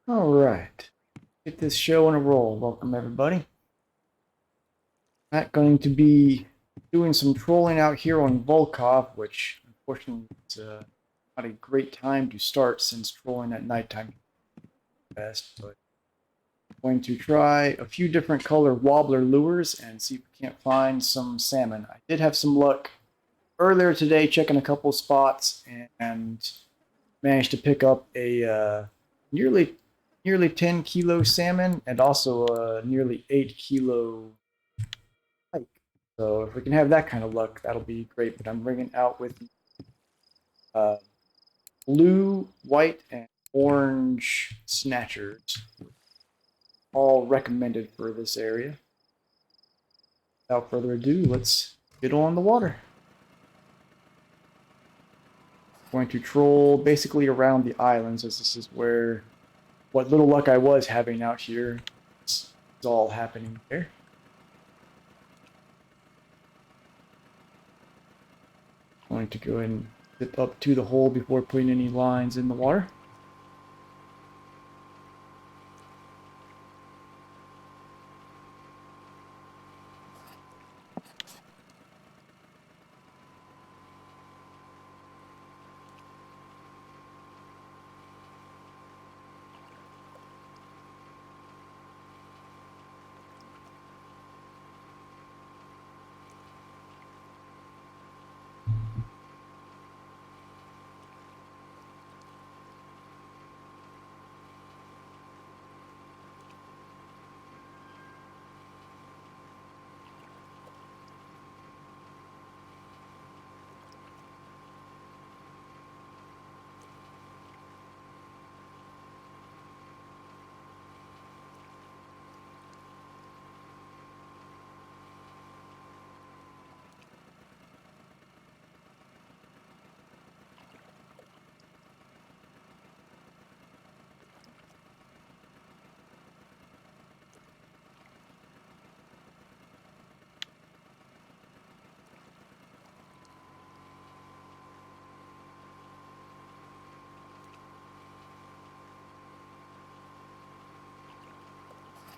All right, get this show on a roll. Welcome everybody. Not going to be doing some trolling out here on Volkhov, which unfortunately is not a great time to start since trolling at nighttime is best. But I'm going to try a few different color wobbler lures and see if we can't find some salmon. I did have some luck earlier today checking a couple spots and managed to pick up a nearly 10 kilo salmon and also a nearly 8 kilo pike. So if we can have that kind of luck, that'll be great. But I'm bringing out with uh, blue, white, and orange snatchers, all recommended for this area. Without further ado, let's get on the water. Going to troll basically around the islands, as this is where what little luck I was having out here is all happening there. Going to go ahead and zip up to the hole before putting any lines in the water.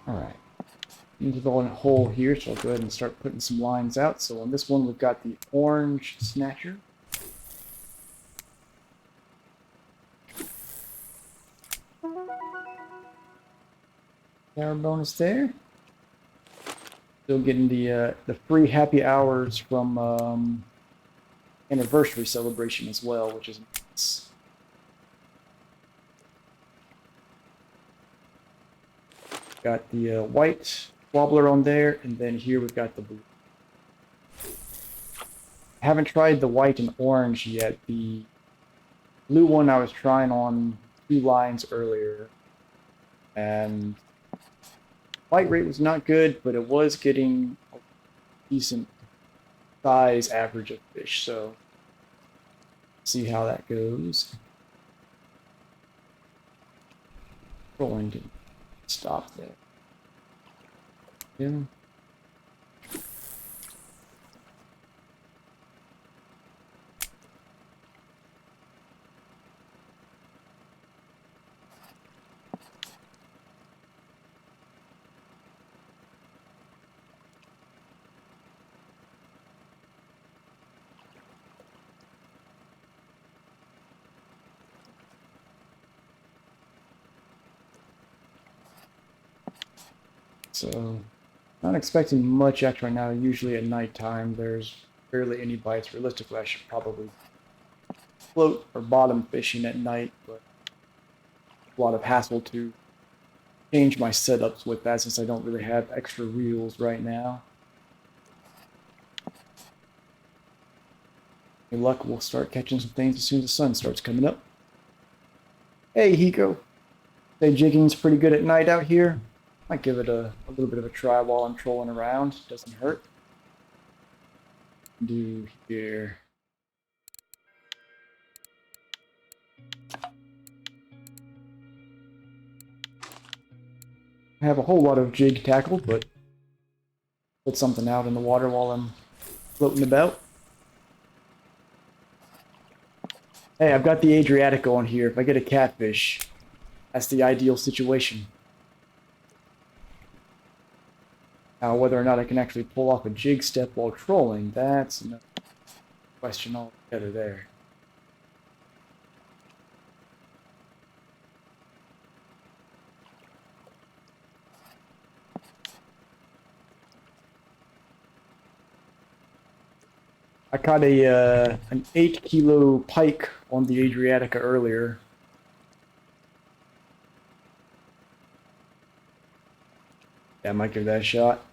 All right, into the hole here, so I'll go ahead and start putting some lines out. So on this one, we've got the orange snatcher. Power bonus there. Still getting the free happy hours from anniversary celebration as well, which is nice. Got the white wobbler on there, and then here we've got the blue. I haven't tried the white and orange yet. The blue one I was trying on 2 lines earlier, and bite rate was not good, but it was getting a decent size average of fish, so see how that goes. Rolling to stop there. Yeah. So, not expecting much action right now. Usually at nighttime, there's barely any bites. Realistically, I should probably float or bottom fishing at night, but a lot of hassle to change my setups with that since I don't really have extra reels right now. Any luck, we'll start catching some things as soon as the sun starts coming up. Hey, Hiko. Say jigging's pretty good at night out here. Might give it a little bit of a try while I'm trolling around. Doesn't hurt. Do here. I have a whole lot of jig tackle, but put something out in the water while I'm floating about. Hey, I've got the Adriatic on here. If I get a catfish, That's the ideal situation. Now, whether or not I can actually pull off a jig step while trolling, that's another question altogether there. I caught an 8-kilo pike on the Adriatica earlier. Yeah, I might give that a shot.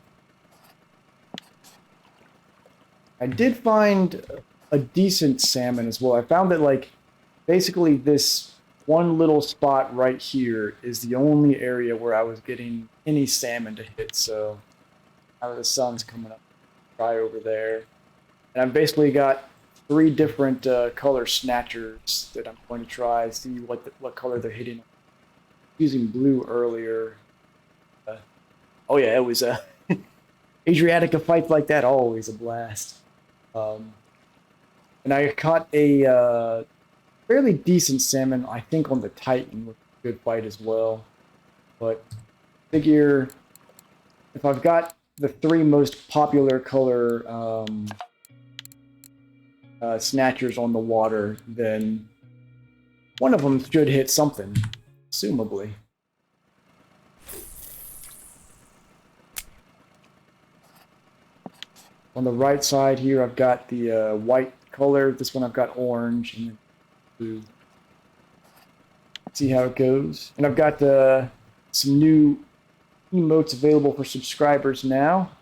I did find a decent salmon as well. I found that, like, basically this one little spot right here is the only area where I was getting any salmon to hit. So now the sun's coming up, try over there. And I've basically got 3 different color snatchers that I'm going to try, see what color they're hitting. Using blue earlier. Oh yeah, it was Adriatica fights like that, always a blast. And I caught a fairly decent salmon, I think, on the Titan with a good fight as well. But figure if I've got the 3 most popular color snatchers on the water, then one of them should hit something, assumably. On the right side here, I've got the white color. This one I've got orange and then blue. See how it goes. And I've got some new emotes available for subscribers now.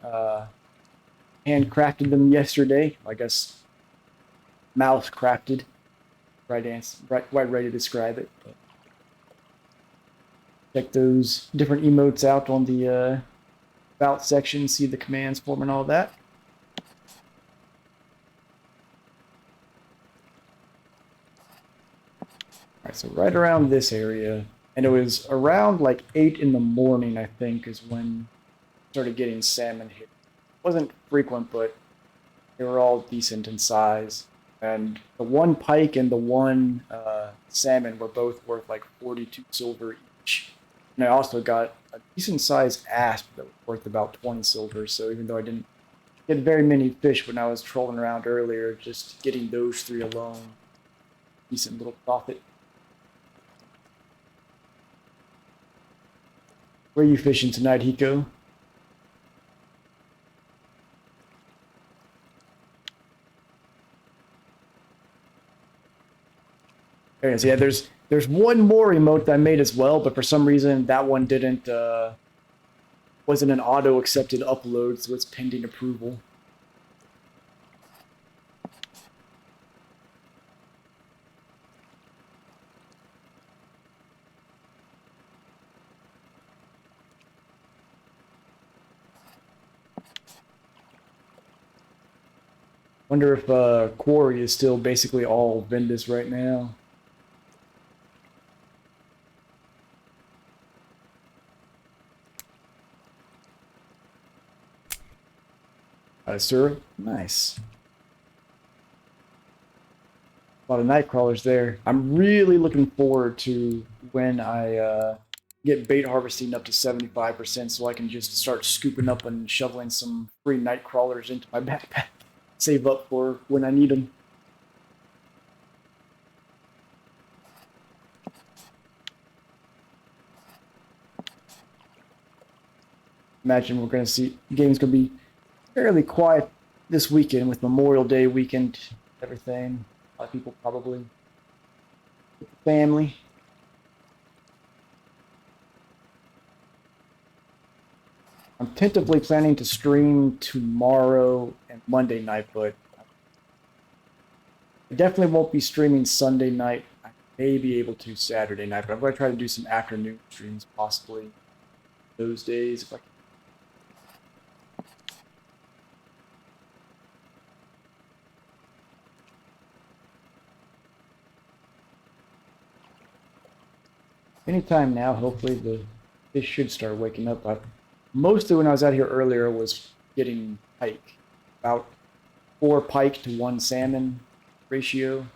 Handcrafted them yesterday. I guess mouse crafted. Right way to describe it. But check those different emotes out on the about section. See the commands for them and all that. Alright, so right around this area, and it was around like 8 in the morning, I think, is when I started getting salmon hit. It wasn't frequent, but they were all decent in size. And the one pike and the one salmon were both worth like 42 silver each. And I also got a decent sized asp that was worth about 20 silver, so even though I didn't get very many fish when I was trolling around earlier, just getting those 3 alone, decent little profit. Where are you fishing tonight, Hiko? There it is. Yeah, there's one more emote that I made as well, but for some reason that one didn't wasn't an auto accepted upload, so it's pending approval. Wonder if Quarry is still basically all Vendus right now. Sir, nice. A lot of night crawlers there. I'm really looking forward to when I get bait harvesting up to 75% so I can just start scooping up and shoveling some free night crawlers into my backpack. Save up for when I need them. Imagine we're going to see game's going to be fairly quiet this weekend with Memorial Day weekend, everything. A lot of people probably with the family. I'm tentatively planning to stream tomorrow and Monday night, but I definitely won't be streaming Sunday night. I may be able to Saturday night, but I'm going to try to do some afternoon streams possibly those days if I can. Anytime now, hopefully the fish should start waking up. Mostly when I was out here earlier was getting pike. About 4 pike to 1 salmon ratio.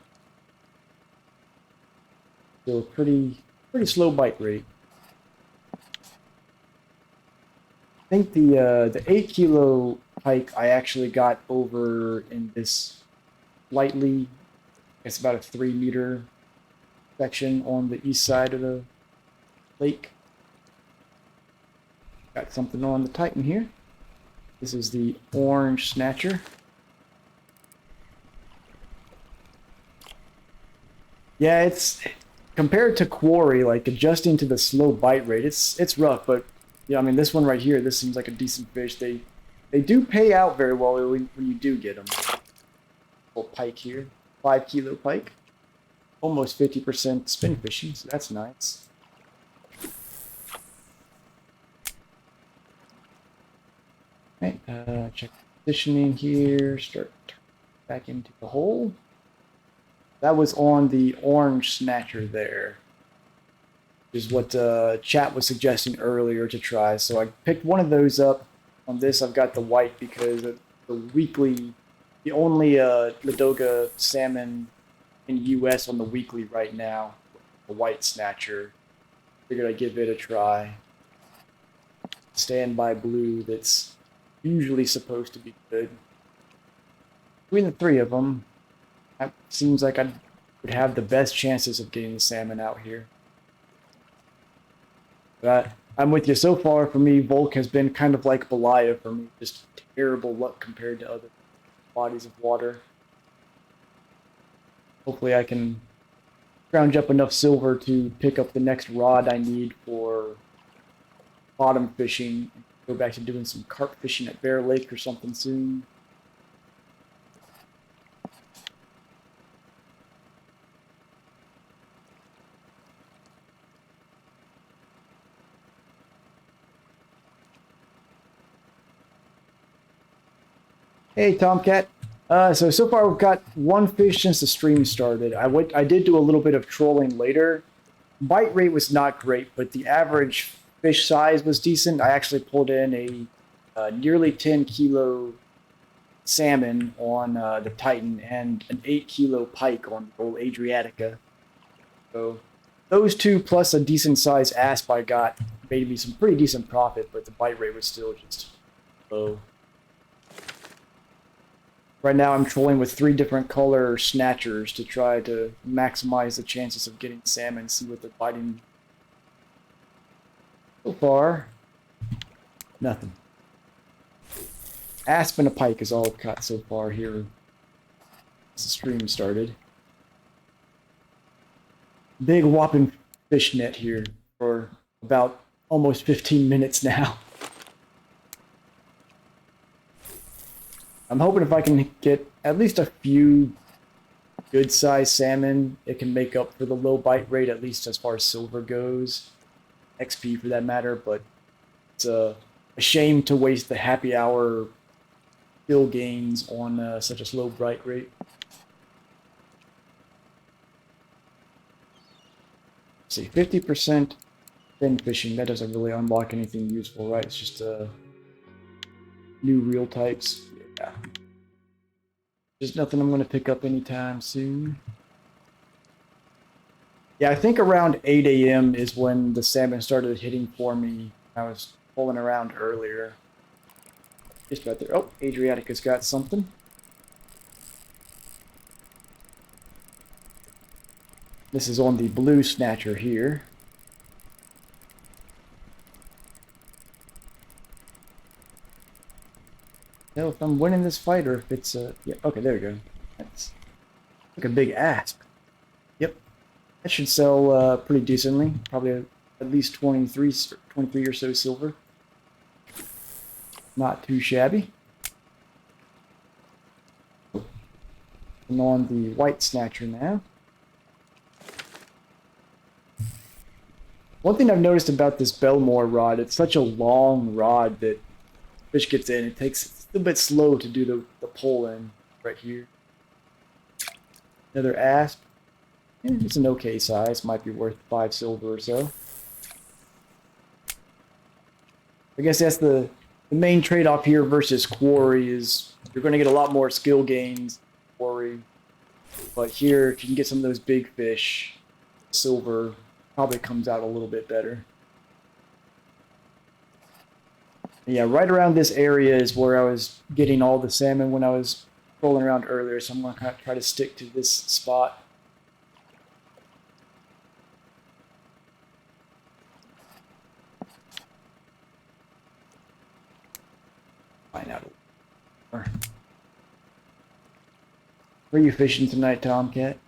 So pretty pretty slow bite rate. I think the 8 kilo pike I actually got over in this slightly, it's about a 3 meter section on the east side of the lake. Got something on the Titan here. This is the orange snatcher. Yeah, it's compared to quarry, like adjusting to the slow bite rate, it's rough, but yeah, I mean this one right here, this seems like a decent fish. They do pay out very well when you do get them. Little pike here, 5 kilo pike, almost 50% spin fishing, so that's nice. Right, check positioning here, start back into the hole. That was on the orange snatcher there, which is what chat was suggesting earlier to try. So I picked one of those up. On this, I've got the white because the weekly, the only Ladoga salmon in US on the weekly right now, the white snatcher. Figured I'd give it a try. Standby blue that's usually supposed to be good. Between the three of them, it seems like I would have the best chances of getting the salmon out here. But I'm with you. So far, for me, Volk has been kind of like Belaya for me. Just terrible luck compared to other bodies of water. Hopefully I can scrounge up enough silver to pick up the next rod I need for bottom fishing. Go back to doing some carp fishing at Bear Lake or something soon. Hey, Tomcat. So far we've got one fish since the stream started. I did do a little bit of trolling later. Bite rate was not great, but the average fish size was decent. I actually pulled in a nearly 10 kilo salmon on the Titan and an 8 kilo pike on the old Adriatica. So those two plus a decent sized asp I got made me some pretty decent profit, but the bite rate was still just low. Right now I'm trolling with 3 different color snatchers to try to maximize the chances of getting salmon, see what they're biting. So far, nothing. Asp and a pike is all I've caught so far here since the stream started. Big whopping fish net here for about almost 15 minutes now. I'm hoping if I can get at least a few good-sized salmon, it can make up for the low bite rate, at least as far as silver goes. XP for that matter, but it's a shame to waste the happy hour skill gains on such a slow bite rate. Let's see, 50% fin fishing, that doesn't really unlock anything useful, right? It's just new reel types. Yeah. There's nothing I'm going to pick up anytime soon. Yeah, I think around 8 a.m. is when the salmon started hitting for me. I was pulling around earlier. Just right there. Oh, Adriatica's got something. This is on the blue snatcher here. Know if I'm winning this fight or if it's yeah, okay, there we go. That's like a big asp. Yep, that should sell pretty decently. Probably at least 23 or so silver. Not too shabby. And on the white snatcher now. One thing I've noticed about this Belmore rod, it's such a long rod that fish gets in. It takes a bit slow to do the pull in right here. Another asp. It's an okay size. Might be worth 5 silver or so. I guess that's the main trade-off here versus quarry is you're going to get a lot more skill gains quarry. But here, if you can get some of those big fish, silver probably comes out a little bit better. Yeah, right around this area is where I was getting all the salmon when I was rolling around earlier, so I'm going to try to stick to this spot. Find out a little more. Where are you fishing tonight, Tomcat?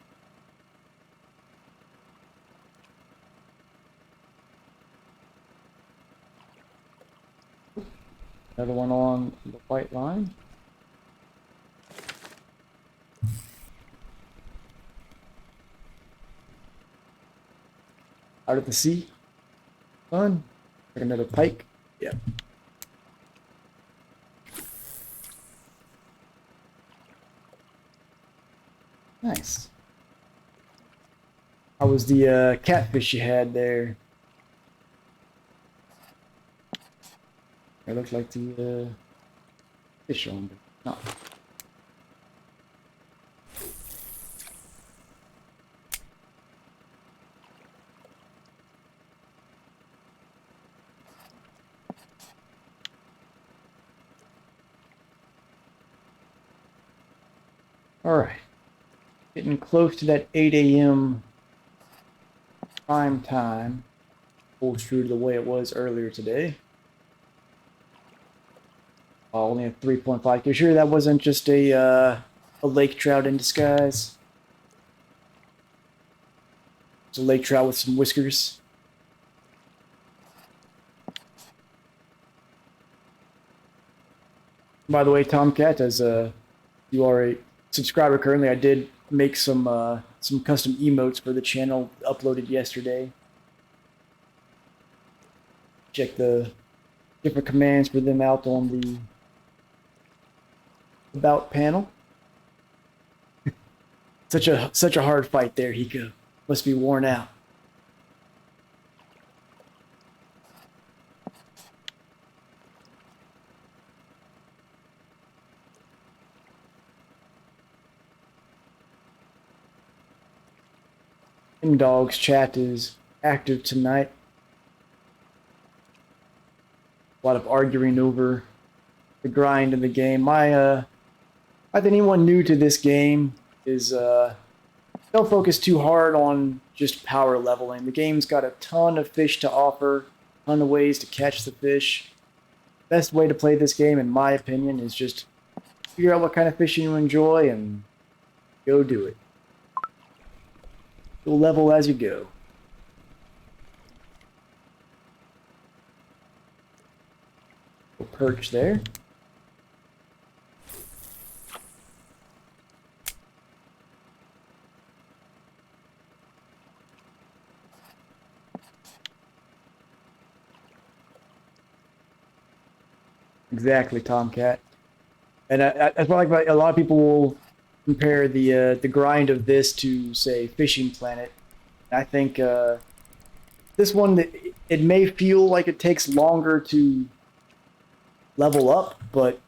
Another one along the white line. Out at the sea. Fun. Like another pike. Yep. Nice. How was the catfish you had there? It looked like the fish on, but not. All right. Getting close to that 8 a.m. prime time. Holds true to the way it was earlier today. Only a 3.5. You sure that wasn't just a lake trout in disguise? It's a lake trout with some whiskers. By the way, Tomcat, as you are a subscriber currently, I did make some custom emotes for the channel uploaded yesterday. Check the different commands for them out on the about panel. Such a hard fight there, Hiko. Must be worn out. Dog's chat is active tonight. A lot of arguing over the grind in the game. I think anyone new to this game is don't focus too hard on just power leveling. The game's got a ton of fish to offer, a ton of ways to catch the fish. Best way to play this game, in my opinion, is just figure out what kind of fishing you enjoy and go do it. You'll level as you go. Perch there. Exactly, Tomcat. And that's what I like about a lot of people will compare the grind of this to, say, Fishing Planet. I think this one, it may feel like it takes longer to level up, but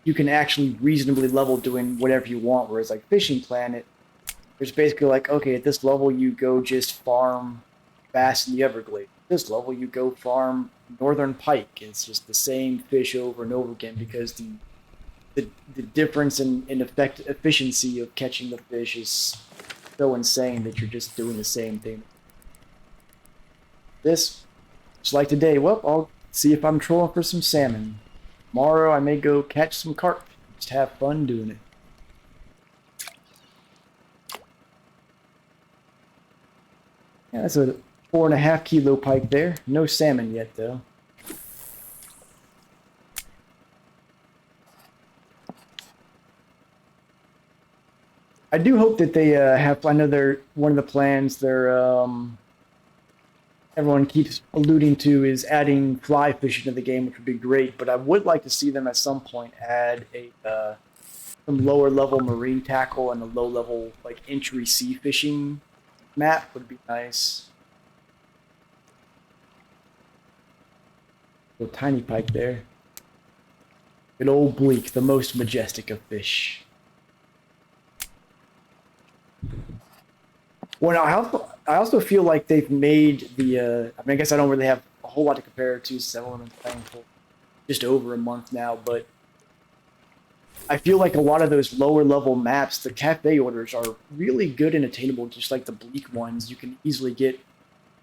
you can actually reasonably level doing whatever you want. Whereas like Fishing Planet, there's basically like, okay, at this level you go just farm bass in the Everglades. At this level you go farm northern pike. It's just the same fish over and over again because the difference in efficiency of catching the fish is so insane that you're just doing the same thing. This, just like today, well, I'll see if I'm trolling for some salmon. Tomorrow I may go catch some carp. Just have fun doing it. Yeah, that's a 4.5 kilo pike there. No salmon yet, though. I do hope that they have. I know they're one of the plans. They're everyone keeps alluding to is adding fly fishing to the game, which would be great. But I would like to see them at some point add a some lower level marine tackle and a low level like entry sea fishing map would be nice. Little tiny pike there. Good old bleak, the most majestic of fish. Well, now, I also feel like they've made the. I mean, I guess I don't really have a whole lot to compare it to, since I've been playing for just over a month now. But I feel like a lot of those lower level maps, the cafe orders are really good and attainable. Just like the bleak ones, you can easily get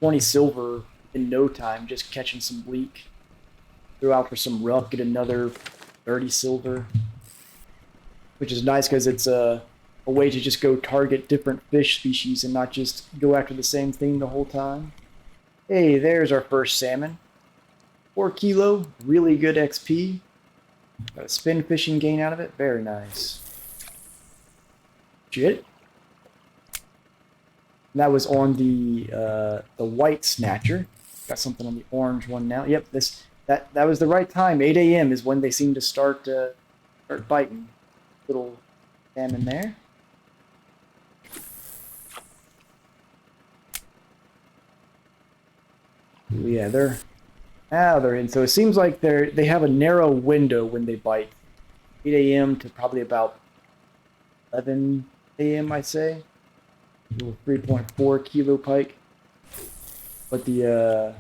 20 silver in no time just catching some bleak. Throw out for some rough, get another 30 silver, which is nice because it's a way to just go target different fish species and not just go after the same thing the whole time. Hey, there's our first salmon. 4 kilo, really good XP. Got a spin fishing gain out of it. Very nice. Shit. That was on the white snatcher. Got something on the orange one now. Yep, that was the right time. 8 a.m. is when they seem to start biting. Little salmon there. Yeah, they're in. So it seems like they have a narrow window when they bite. 8 a.m. to probably about 11 a.m. I'd say. Little 3.4 kilo pike. But the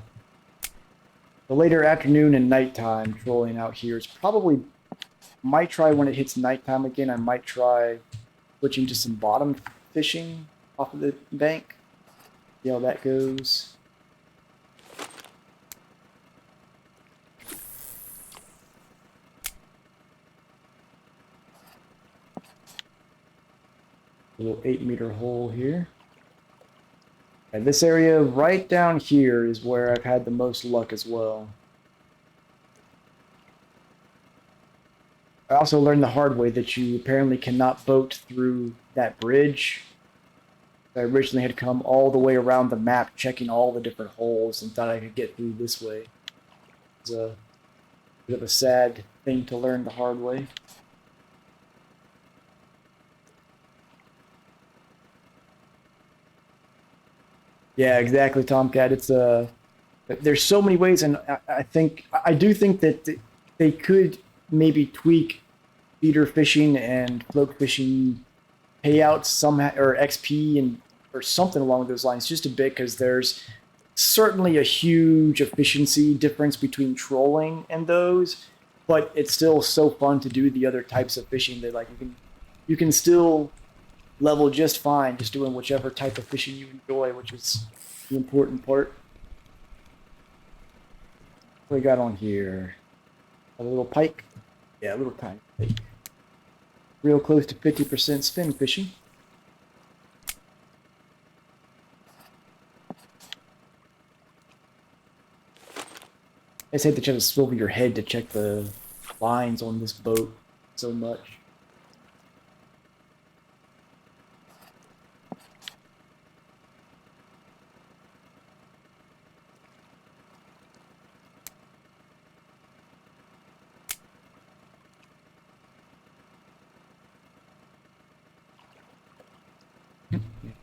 later afternoon and nighttime trolling out here is probably, might try when it hits nighttime again. I might try switching to some bottom fishing off of the bank. See how that goes. Little 8-meter hole here. And this area right down here is where I've had the most luck as well. I also learned the hard way that you apparently cannot boat through that bridge. I originally had come all the way around the map checking all the different holes and thought I could get through this way. It was a bit of a sad thing to learn the hard way. Yeah, exactly, Tomcat. It's there's so many ways, and I do think that they could maybe tweak feeder fishing and float fishing payouts somehow, or XP and or something along those lines, just a bit, because there's certainly a huge efficiency difference between trolling and those, but it's still so fun to do the other types of fishing that like you can still level just fine just doing whichever type of fishing you enjoy, which is the important part. What we got on here? A little pike? Yeah, a little tiny pike. Real close to 50% spin fishing. I just hate that you have to swivel your head to check the lines on this boat so much.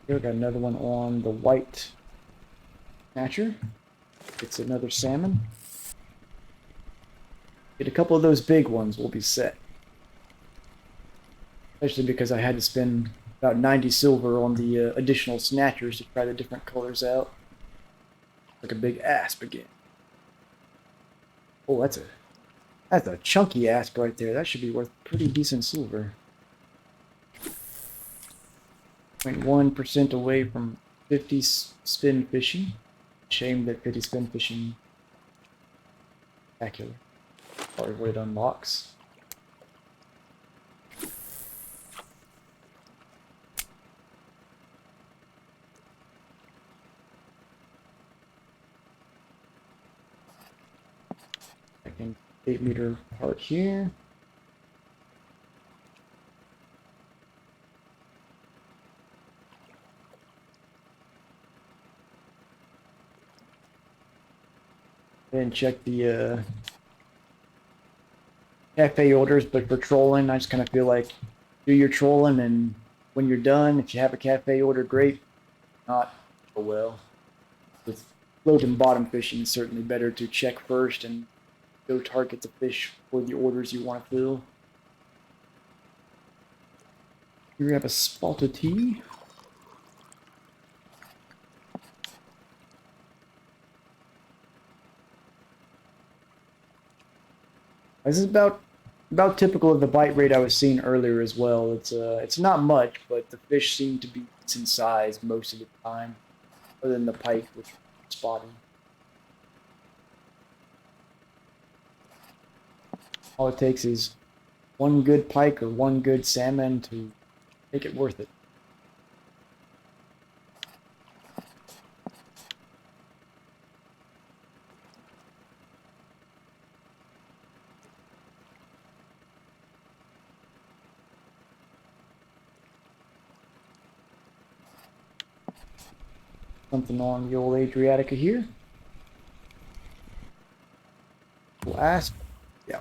Here we got another one on the white snatcher. It's another salmon. Get a couple of those big ones, we'll be set. Especially because I had to spend about 90 silver on the additional snatchers to try the different colors out. Like a big asp again. Oh, that's a chunky asp right there. That should be worth pretty decent silver. 0.1% away from 50 spin fishing. Shame that 50 spin fishing spectacular. Probably where it unlocks. Second 8-meter part here. Then check the cafe orders, but for trolling, I just kind of feel like do your trolling, and when you're done, if you have a cafe order, great. Not, oh well. With float and bottom fishing, it's certainly better to check first and go target the fish for the orders you want to fill. Here we have a spotted tea. This is about typical of the bite rate I was seeing earlier as well. It's not much, but the fish seem to be decent size most of the time, other than the pike, which we're spotting. All it takes is one good pike or one good salmon to make it worth it. Something on the old Adriatica here. We'll ask. Yeah.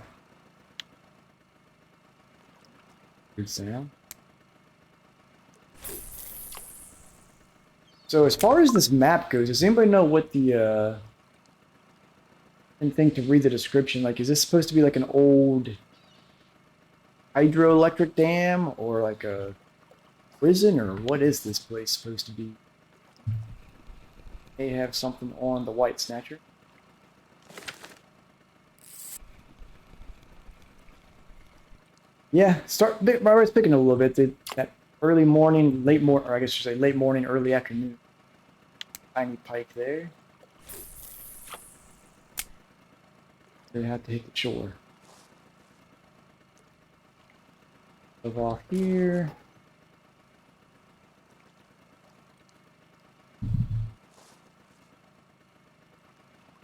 Good sound. So as far as this map goes, does anybody know what the anything to read the description? Like, is this supposed to be like an old hydroelectric dam or like a prison, or what is this place supposed to be? May have something on the white snatcher. Yeah, I was picking a little bit. That early morning, late morning, or I guess you say late morning, early afternoon. Tiny pike there. They have to hit the shore. Move off here.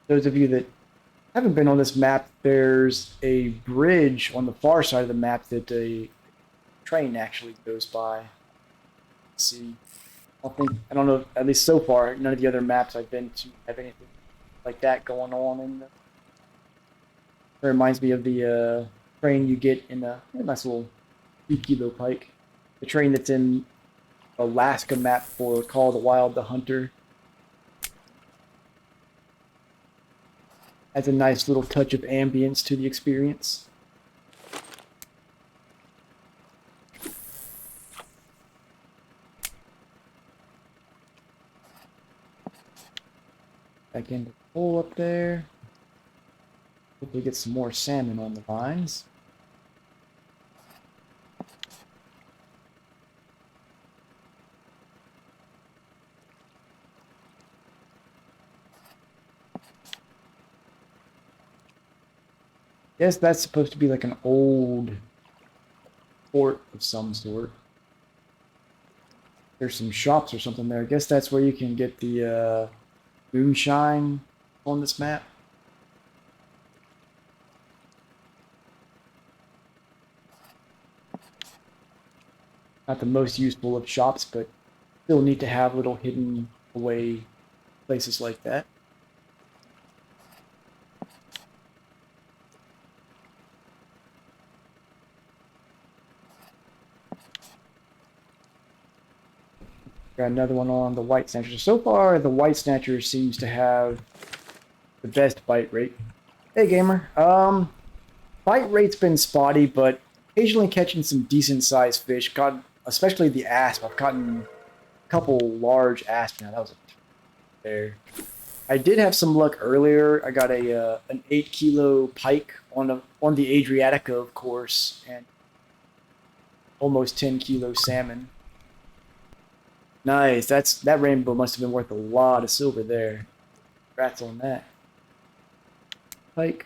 Those of you that haven't been on this map, there's a bridge on the far side of the map that a train actually goes by. Let's see. I don't know, at least so far, none of the other maps I've been to have anything like that going on in them. It reminds me of the train you get in a nice little 2-kilo pike. The train that's in Alaska map for Call of the Wild, the Hunter. Adds a nice little touch of ambience to the experience. Back into the hole up there. Hopefully get some more salmon on the vines. Guess that's supposed to be like an old fort of some sort. There's some shops or something there. I guess that's where you can get the moonshine on this map. Not the most useful of shops, but still need to have little hidden away places like that. Got another one on the white snatcher. So far, the white snatcher seems to have the best bite rate. Hey, gamer. Bite rate's been spotty, but occasionally catching some decent sized fish. Caught, especially the asp. I've caught a couple large asp now. That was a there. I did have some luck earlier. I got an 8-kilo pike on the Adriatica, of course, and almost 10-kilo salmon. Nice. That rainbow must have been worth a lot of silver there. Congrats on that. Pike.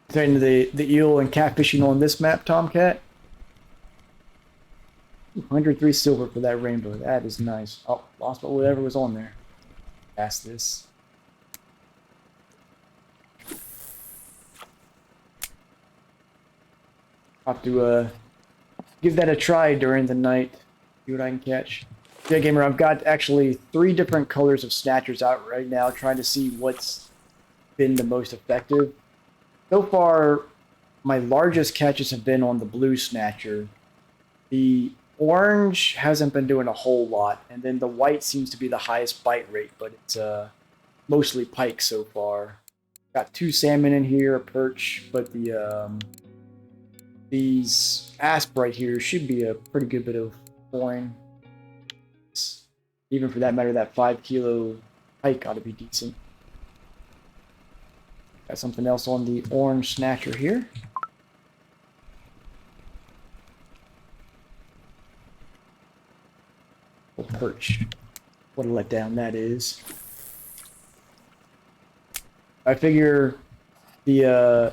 Turning to the eel and catfishing on this map, Tomcat. 103 silver for that rainbow. That is nice. Oh, lost whatever was on there. Past this. Have to give that a try during the night. See what I can catch. Yeah, gamer, I've got actually 3 different colors of snatchers out right now, trying to see what's been the most effective. So far, my largest catches have been on the blue snatcher. The orange hasn't been doing a whole lot, and then the white seems to be the highest bite rate, but it's mostly pike so far. Got 2 salmon in here, a perch, but these asp right here should be a pretty good bit of coin. Even for that matter, that 5-kilo pike ought to be decent. Got something else on the orange snatcher here. Little perch. What a letdown that is. I figure the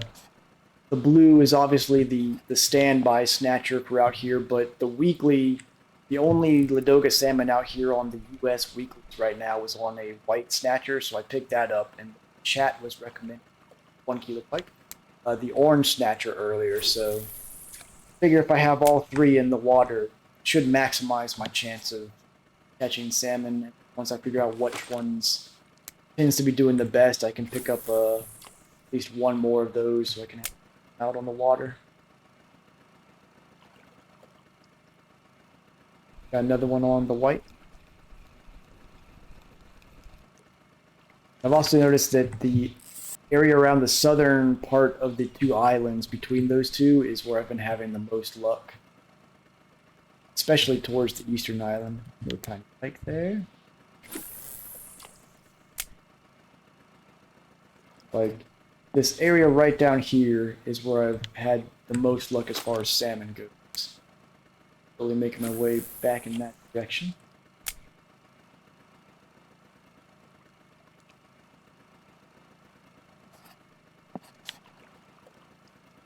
blue is obviously the standby snatcher for out here, but the only Ladoga salmon out here on the U.S. weeklies right now was on a white snatcher, so I picked that up, and the chat was recommending 1 kilo pike. The orange snatcher earlier, so I figure if I have all three in the water, it should maximize my chance of catching salmon. Once I figure out which ones tends to be doing the best, I can pick up at least one more of those so I can have them out on the water. Got another one on the white. I've also noticed that the area around the southern part of the two islands between those two is where I've been having the most luck. Especially towards the eastern island. No tiny pike there. Like, this area right down here is where I've had the most luck as far as salmon goes. Slowly making my way back in that direction.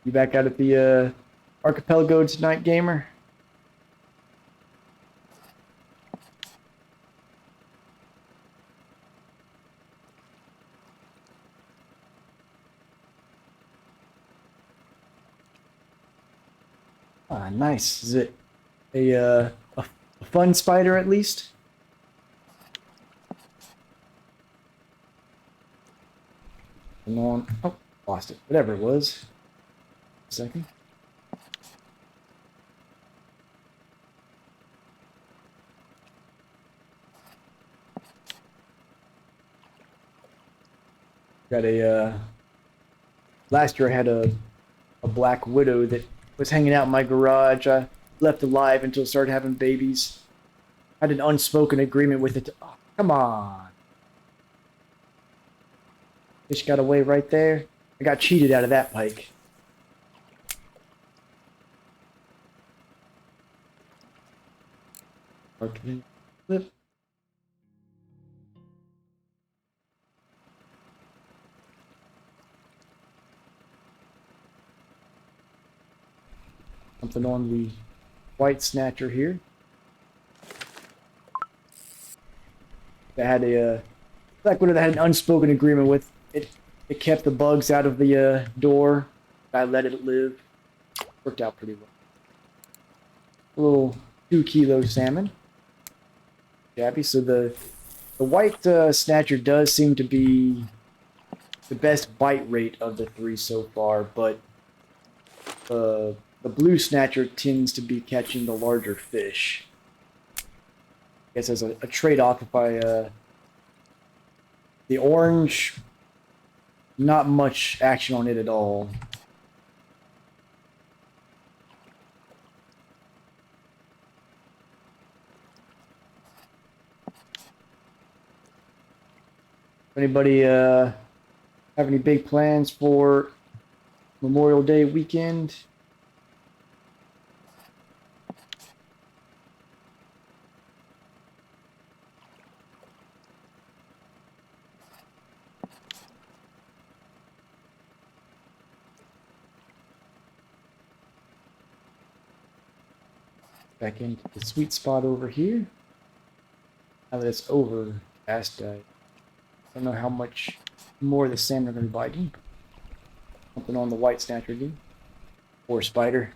You back out at the archipelago tonight, gamer? Ah, nice. Is it a fun spider at least? Come on. Oh, lost it. Whatever it was. A second. Got a last year I had a black widow that was hanging out in my garage. I left alive until it started having babies. I had an unspoken agreement with it. Oh, come on. Fish got away right there. I got cheated out of that pike. Okay. Flip. Something on the white snatcher here. That had a black widow that had an unspoken agreement with it. It kept the bugs out of the door. I let it live. Worked out pretty well. A little 2 kilo salmon. Jabby. So the white snatcher does seem to be the best bite rate of the three so far, but the blue snatcher tends to be catching the larger fish. I guess as a trade-off, if I the orange, not much action on it at all. Anybody have any big plans for Memorial Day weekend? Back into the sweet spot over here. Now that it's overcast, I don't know how much more the salmon are going to be biting. Something on the white snatcher again. Or spider.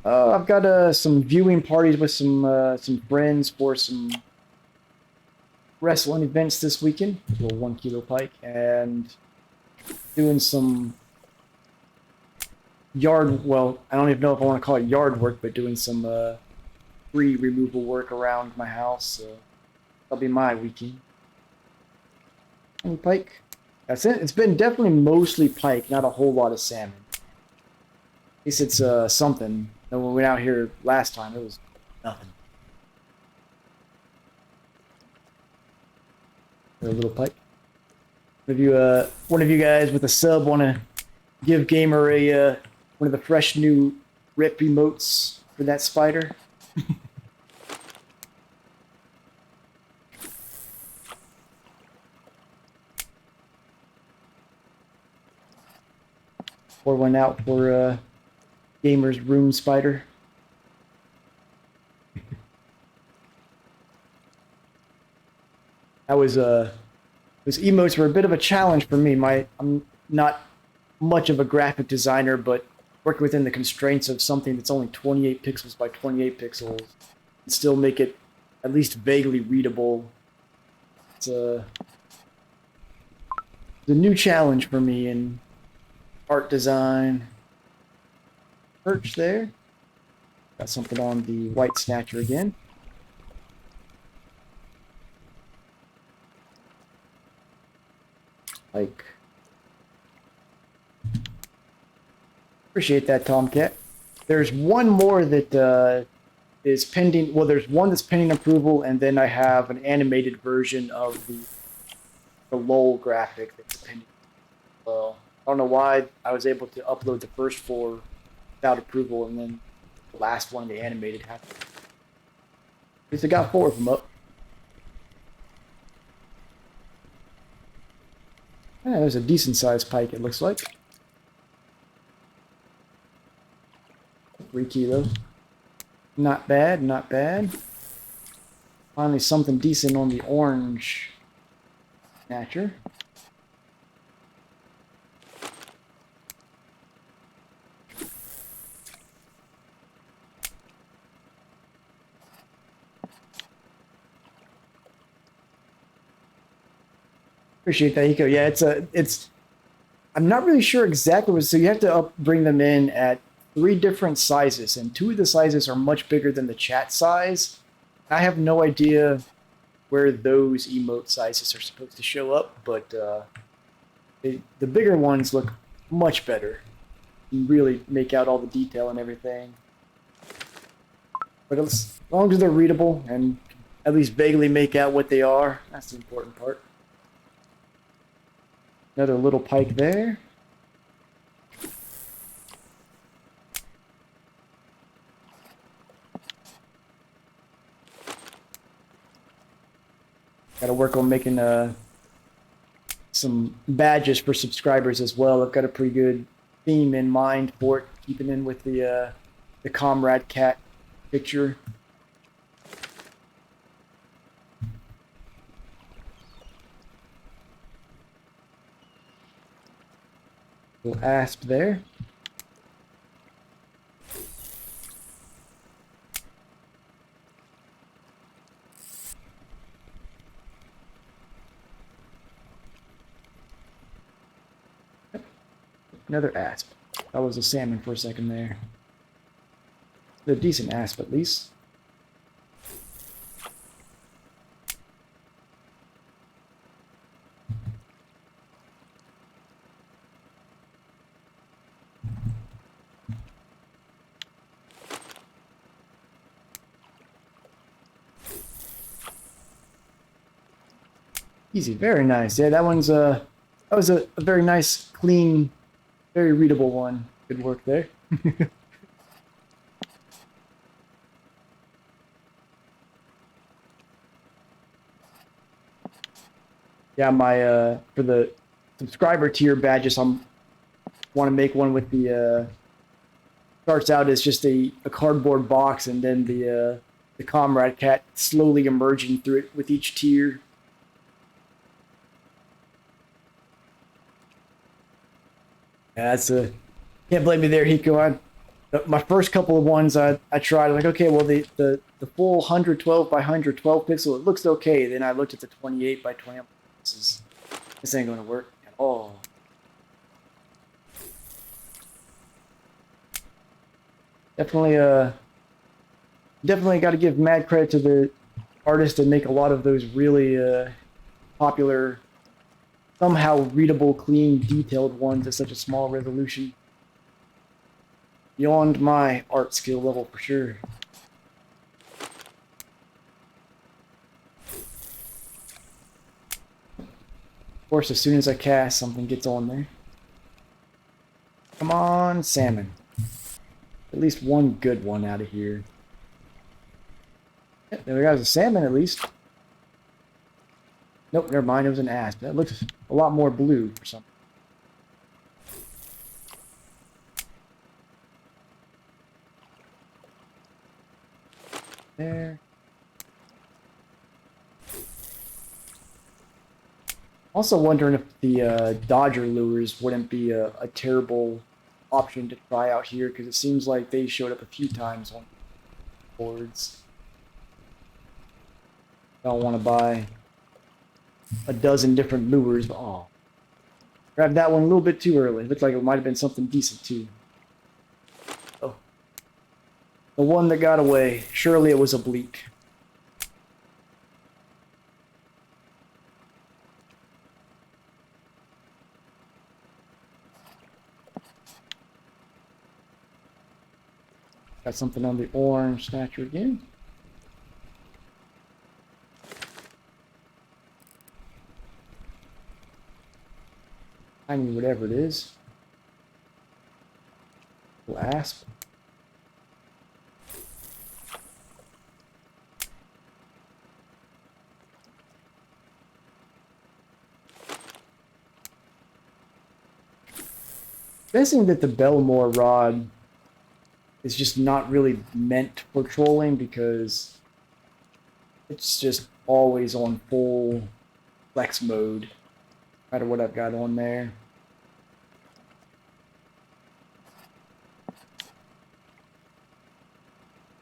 I've got some viewing parties with some friends for some wrestling events this weekend. A little 1 kilo pike, and doing some yard. Well, I don't even know if I want to call it yard work, but doing some tree removal work around my house. So that'll be my weekend. Any pike? That's it. It's been definitely mostly pike, not a whole lot of salmon. At least it's something. When we went out here last time, it was nothing. A little pipe. One of you guys with a sub want to give Gamer a one of the fresh new rip emotes for that spider? Pour one out for Gamer's room spider. That was those emotes were a bit of a challenge for me. I'm not much of a graphic designer, but working within the constraints of something that's only 28 pixels by 28 pixels and still make it at least vaguely readable. It's a new challenge for me in art design. Perch there. Got something on the white snatcher again. Like, appreciate that, Tomcat. There's one more that is pending. Well, there's one that's pending approval, and then I have an animated version of the LOL graphic that's pending. Well, I don't know why I was able to upload the first 4 without approval, and then the last one, the animated, happened. At least I got 4 of them up. Yeah, there's a decent sized pike, it looks like. 3 kilos. Not bad, not bad. Finally something decent on the orange snatcher. Appreciate that, Eco. Yeah, I'm not really sure exactly what, so you have to bring them in at 3 different sizes, and 2 of the sizes are much bigger than the chat size. I have no idea where those emote sizes are supposed to show up, but the bigger ones look much better. You really make out all the detail and everything. But as long as they're readable and at least vaguely make out what they are, that's the important part. Another little pike there. Got to work on making some badges for subscribers as well. I've got a pretty good theme in mind for it, keeping in with the comrade cat picture. Little asp there. Another asp. That was a salmon for a second there. A decent asp at least. Easy, very nice. Yeah, that was a very nice, clean, very readable one. Good work there. Yeah, my for the subscriber tier badges, want to make one with the starts out as just a cardboard box, and then the comrade cat slowly emerging through it with each tier. Yeah, can't blame me there, Hiko. My first couple of ones I tried, like, okay, well, the full 112 by 112 pixel, it looks okay. Then I looked at the 28 by 20. This ain't going to work at all. Definitely got to give mad credit to the artists that make a lot of those really popular, somehow readable, clean, detailed ones at such a small resolution. Beyond my art skill level for sure. course, as soon as I cast, something gets on there. Come on, salmon. At least one good one out of here. Yeah, there we go, a salmon at least. Nope, never mind, it was an asp. That looks a lot more blue for something. There. Also wondering if the Dodger lures wouldn't be a terrible option to try out here, because it seems like they showed up a few times on boards. I don't want to buy a dozen different lures. Oh, grabbed that one a little bit too early. Looked like it might have been something decent too. Oh, the one that got away. Surely it was a bleak. Got something on the orange snatcher again. I mean, whatever it is. Little asp. Guessing that the Belmore rod is just not really meant for trolling, because it's just always on full flex mode, no matter what I've got on there.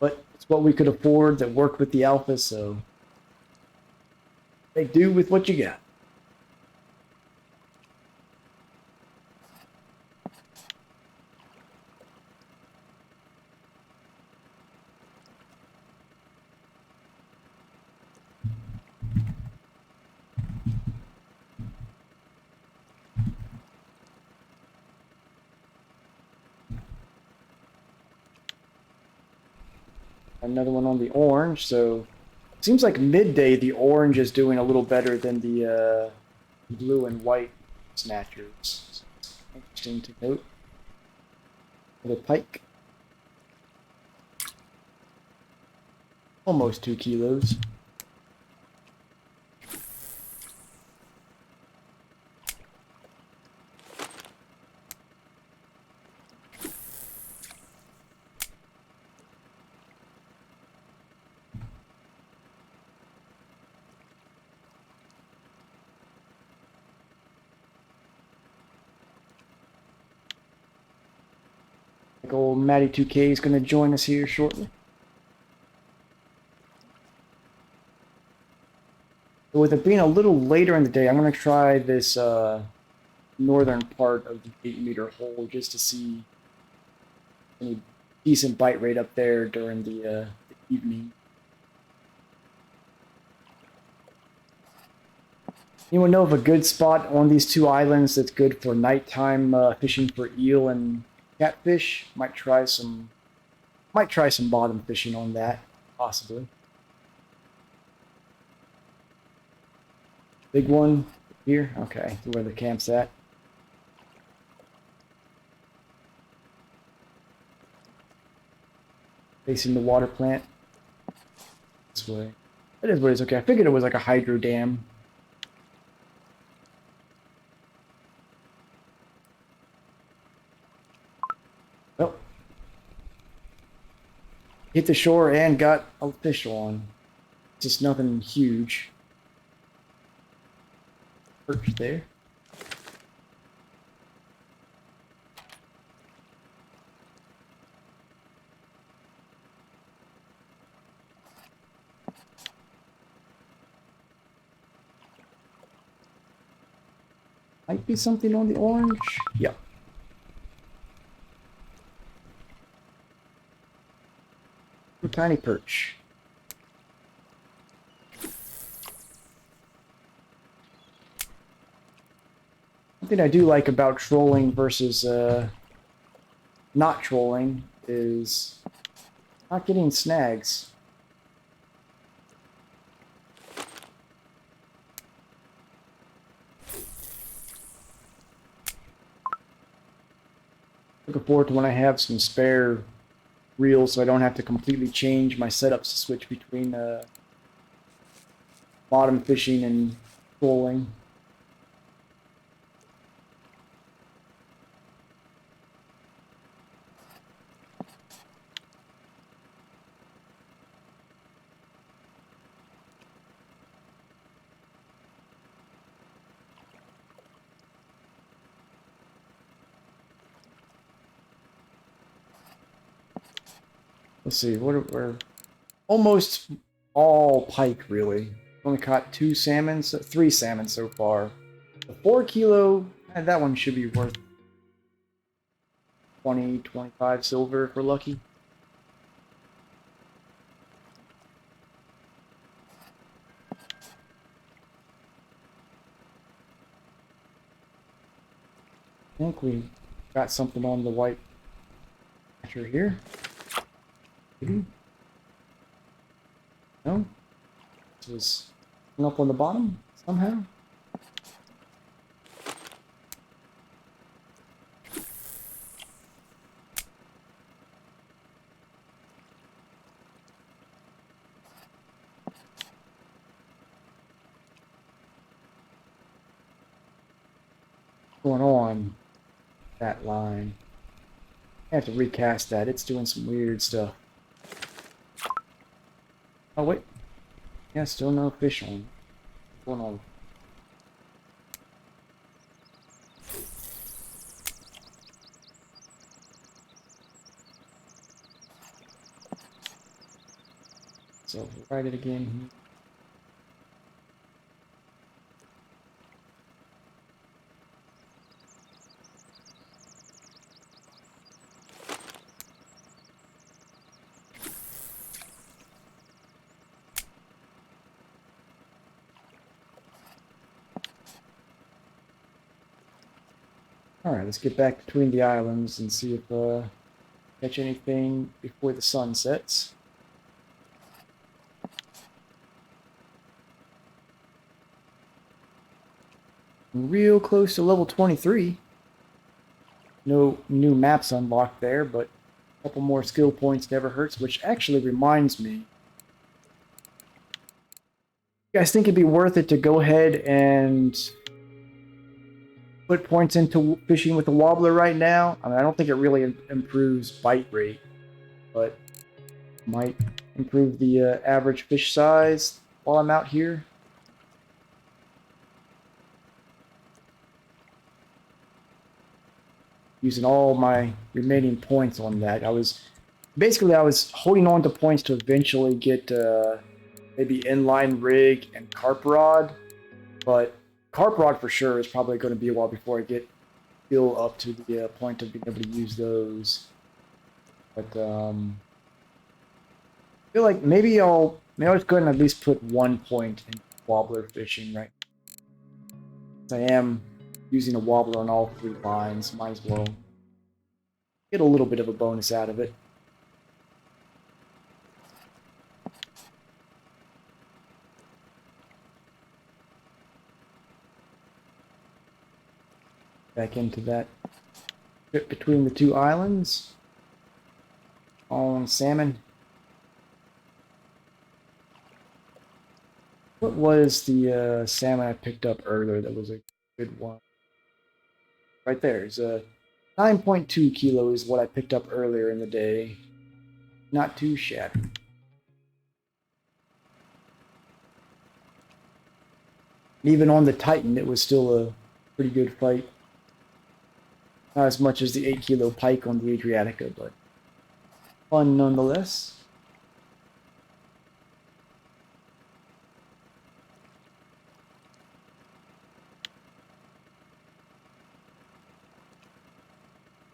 But it's what we could afford that worked with the alpha, so make do with what you got. Another one on the orange, so it seems like midday the orange is doing a little better than the blue and white snatchers. Interesting to note. Another pike. Almost 2 kilos. Old Matty 2K is going to join us here shortly. With it being a little later in the day, I'm going to try this northern part of the 8-meter hole just to see any decent bite rate up there during the evening. Anyone know of a good spot on these 2 islands that's good for nighttime fishing for eel and catfish? Might try some bottom fishing on that, possibly. Big one here? Okay, where the camp's at. Facing the water plant. This way. That is what it is. Okay, I figured it was like a hydro dam. Oh. Hit the shore and got a fish on. Just nothing huge. Perch there. Might be something on the orange. Yeah. A tiny perch. Something I do like about trolling versus not trolling is not getting snags. Looking forward to when I have some spare reels so I don't have to completely change my setups to switch between bottom fishing and trolling. Let's see, we're almost all pike, really. Only caught 2 salmon, 3 salmon so far. The 4 kilo, that one should be worth 20, 25 silver if we're lucky. I think we got something on the white catcher here. Maybe? No? This was up on the bottom somehow? What's going on that line? I have to recast that. It's doing some weird stuff. Oh, wait. Yeah, still no fish on. What's going on? So, write it again. Alright, let's get back between the islands and see if catch anything before the sun sets. Real close to level 23. No new maps unlocked there, but a couple more skill points never hurts, which actually reminds me. You guys think it'd be worth it to go ahead and put points into fishing with a wobbler right now? I mean, I don't think it really improves bite rate, but might improve the average fish size while I'm out here. Using all my remaining points on that. I was holding on to points to eventually get maybe inline rig and carp rod, but carp rod for sure is probably going to be a while before I get still up to the point of being able to use those. But I feel like maybe I'll just go ahead and at least put 1 point in wobbler fishing right now. I am using a wobbler on all 3 lines. Might as well get a little bit of a bonus out of it. Back into that trip between the 2 islands. All on salmon. What was the salmon I picked up earlier that was a good one? Right there. It's a 9.2 kilo is what I picked up earlier in the day. Not too shabby. Even on the Titan, it was still a pretty good fight. Not as much as the 8 kilo pike on the Adriatica, but fun nonetheless.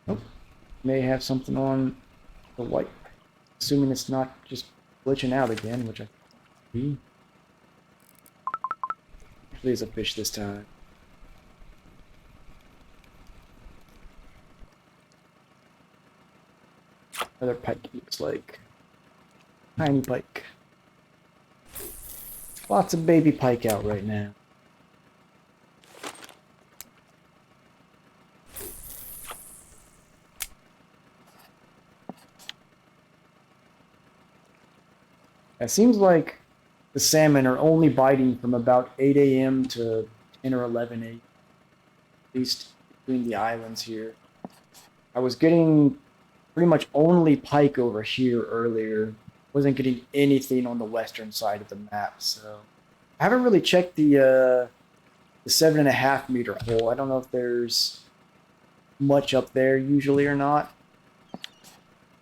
Nope. May have something on the white. Assuming it's not just glitching out again, which I think actually is a fish this time. Another pike, looks like. Tiny pike. Lots of baby pike out right now. It seems like the salmon are only biting from about 8 a.m. to 10 or 11 a.m. at least between the islands here. I was getting pretty much only pike over here earlier. Wasn't getting anything on the western side of the map, so I haven't really checked the 7.5 meter hole. I don't know if there's much up there usually or not.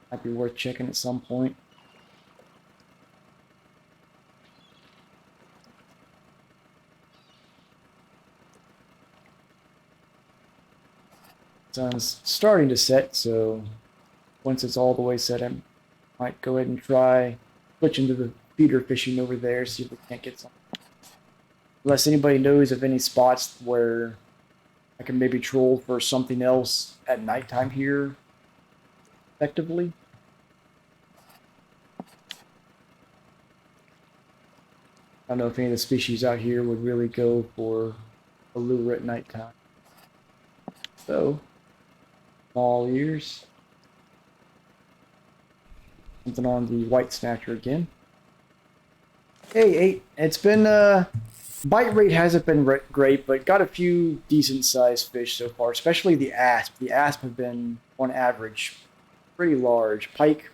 Might be worth checking at some point. Sun's starting to set, so once it's all the way set, I might go ahead and try switch into the feeder fishing over there, see if we can't get some. Unless anybody knows of any spots where I can maybe troll for something else at nighttime here effectively. I don't know if any of the species out here would really go for a lure at nighttime. So, small ears. Something on the white snatcher again. Hey, 8. It's been, bite rate hasn't been great, but got a few decent sized fish so far, especially the asp. The asp have been, on average, pretty large. Pike,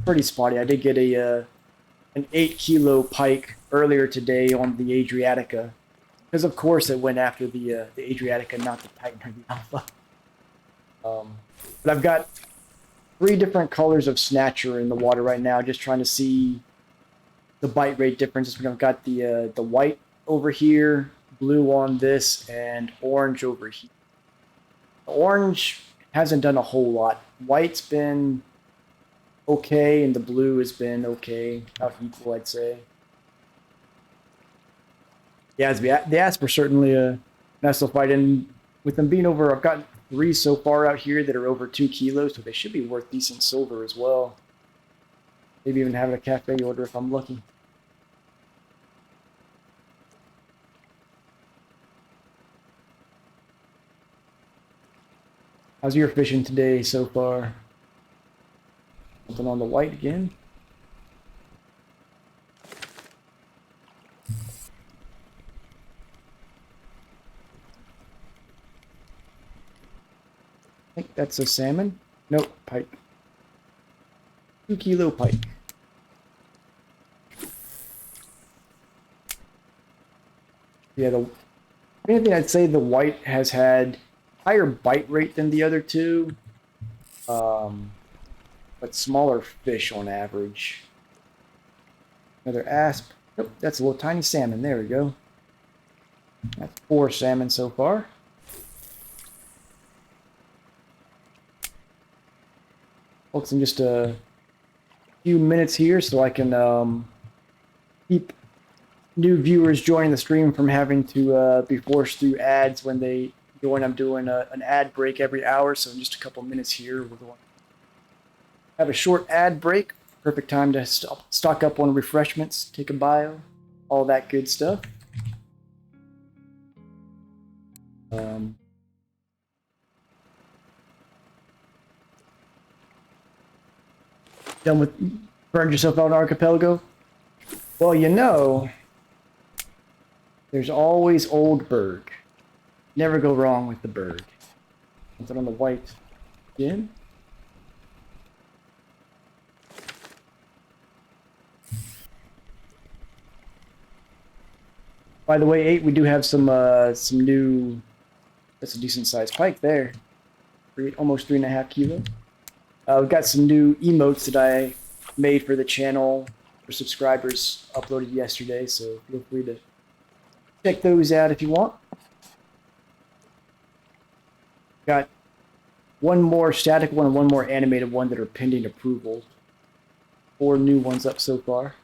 pretty spotty. I did get an 8 kilo pike earlier today on the Adriatica. Because of course it went after the Adriatica, not the Titan or the Alpha. But I've got 3 different colors of snatcher in the water right now, just trying to see the bite rate differences. I've got the white over here, blue on this, and orange over here. The orange hasn't done a whole lot. White's been okay, and the blue has been okay, about equal, I'd say. Yeah, the asp are certainly a nice little fight, and with them being over, I've got 3 so far out here that are over 2 kilos, so they should be worth decent silver as well. Maybe even having a cafe order if I'm lucky. How's your fishing today so far? Something on the white again. I think that's a salmon. Nope, pike. 2 kilo pike. Yeah, the anything I'd say the white has had higher bite rate than the other two, but smaller fish on average. Another asp. Nope, that's a little tiny salmon. There we go. That's 4 salmon so far. Folks, in just a few minutes here so I can keep new viewers joining the stream from having to be forced through ads when they join. I'm doing an ad break every hour, so in just a couple minutes here, we're going to have a short ad break. Perfect time to stock up on refreshments, take a bio, all that good stuff. Done with burned yourself out in Archipelago? Well, you know, there's always Old Berg. Never go wrong with the Berg. Something on the white again. By the way, 8, we do have some new. That's a decent sized pike there. Almost 3.5 kilos. We've got some new emotes that I made for the channel for subscribers uploaded yesterday, so feel free to check those out if you want. Got one more static one and one more animated one that are pending approval. 4 new ones up so far.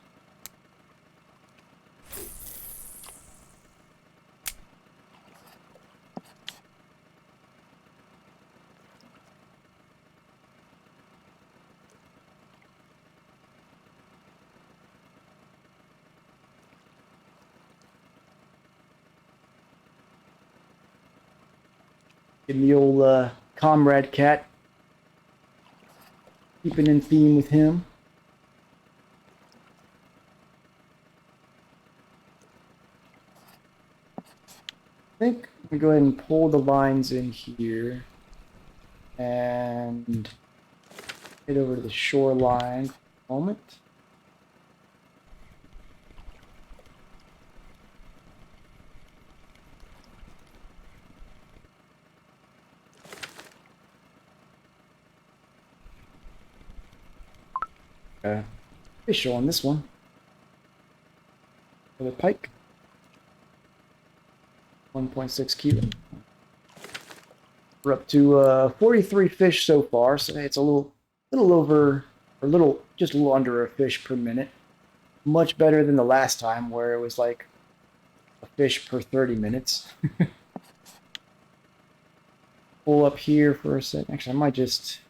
Getting the old comrade cat. Keeping in theme with him. think I'm gonna go ahead and pull the lines in here and head over to the shoreline for a moment. Fish on this one. For the pike. 1.6 kilo. We're up to 43 fish so far, so it's a little over, or just a little under a fish per minute. Much better than the last time where it was like a fish per 30 minutes. Pull up here for a second. Actually, I might just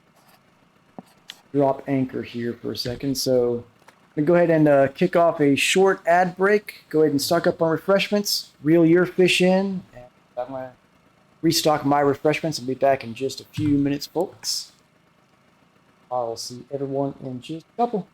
drop anchor here for a second. So I'm gonna go ahead and kick off a short ad break. Go ahead and stock up on refreshments, reel your fish in, and I'm gonna restock my refreshments and be back in just a few minutes, folks. I'll see everyone in just a couple.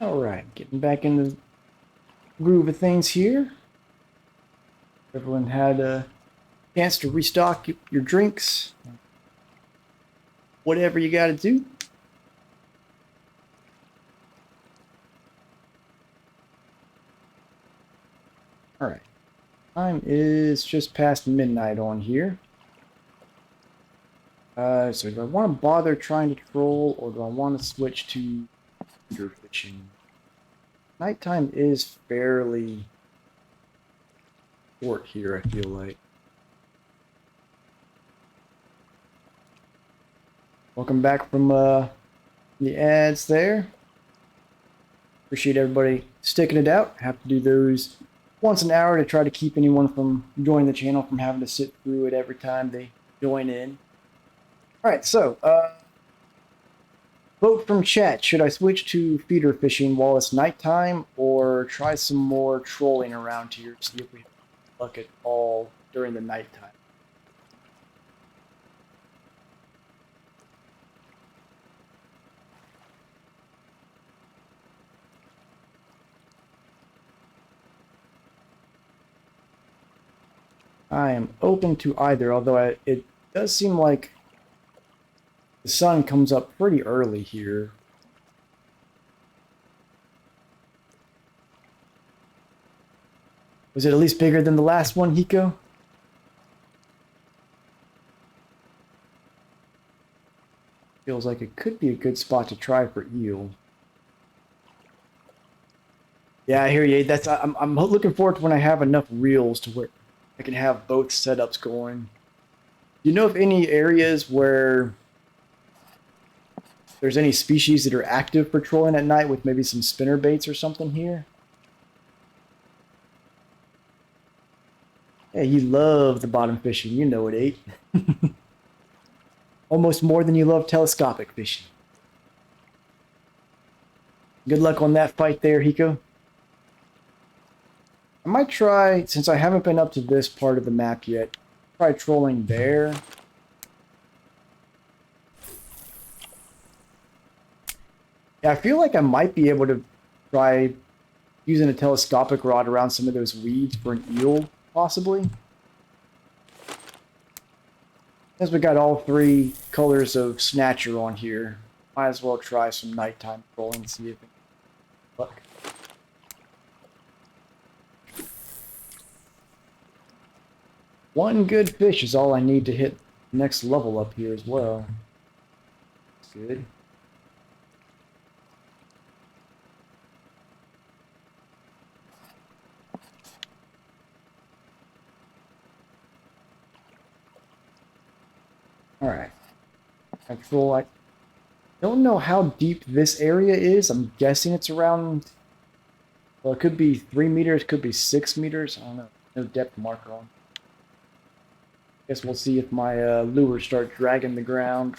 Alright, getting back in the groove of things here. Everyone had a chance to restock your drinks. Whatever you gotta do. Alright. Time is just past midnight on here. So do I want to bother trying to troll, or do I want to switch to feeder fishing? Nighttime is fairly short here, I feel like. Welcome back from the ads there. Appreciate everybody sticking it out. Have to do those once an hour to try to keep anyone from joining the channel from having to sit through it every time they join in. Alright, so, vote from chat. Should I switch to feeder fishing while it's nighttime, or try some more trolling around here to see if we have luck at all during the nighttime? I am open to either, although it does seem like the sun comes up pretty early here. Was it at least bigger than the last one, Hiko? Feels like it could be a good spot to try for eel. Yeah, I hear you. I'm looking forward to when I have enough reels to where I can have both setups going. Do you know of any areas where there's any species that are active patrolling at night with maybe some spinner baits or something here? Yeah, you love the bottom fishing. You know it, 8. Almost more than you love telescopic fishing. Good luck on that fight there, Hiko. I might try, since I haven't been up to this part of the map yet, try trolling there. Yeah, I feel like I might be able to try using a telescopic rod around some of those weeds for an eel, possibly. Since we got all 3 colors of snatcher on here, might as well try some nighttime trolling and see if it luck. One good fish is all I need to hit next level up here as well. That's good. Alright. Actual, I don't know how deep this area is. I'm guessing it's around, well, it could be 3 meters, could be 6 meters. I don't know. No depth marker on. Guess we'll see if my lures start dragging the ground.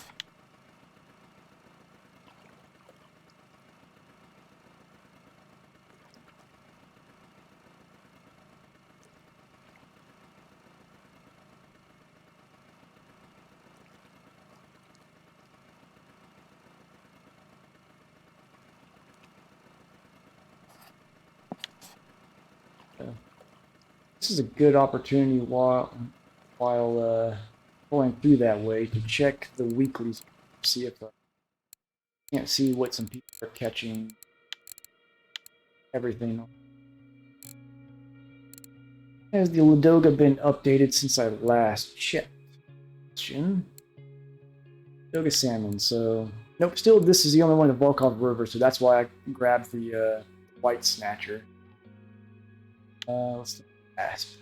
This is a good opportunity while going through that way to check the weeklies, see if I can't see what some people are catching. Everything. Has the Ladoga been updated since I last checked? Ladoga salmon. So nope. Still, this is the only one in the Volkhov River, so that's why I grabbed the white snatcher. Let's do asp.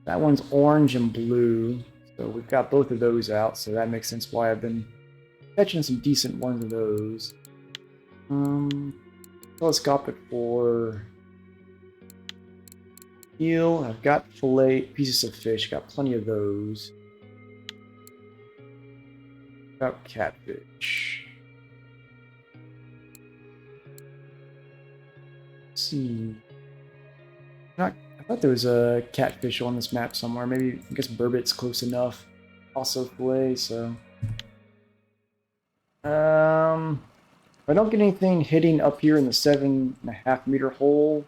That one's orange and blue, so we've got both of those out, so that makes sense why I've been catching some decent ones of those. Telescopic for eel. I've got fillet pieces of fish, got plenty of those. Got catfish. Let's see. I thought there was a catfish on this map somewhere. Maybe, I guess burbot's close enough. Also fillet, so If I don't get anything hitting up here in the 7.5 meter hole,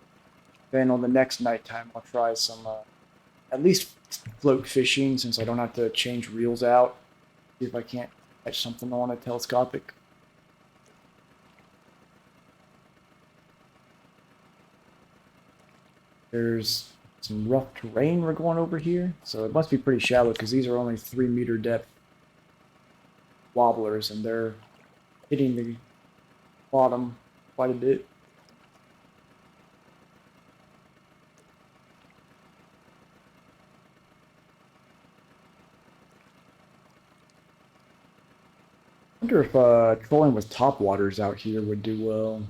then on the next nighttime I'll try some at least float fishing since I don't have to change reels out. See if I can't catch something on a telescopic. There's some rough terrain we're going over here, so it must be pretty shallow because these are only 3 meter depth wobblers and they're hitting the bottom quite a bit. I wonder if trolling with top waters out here would do well.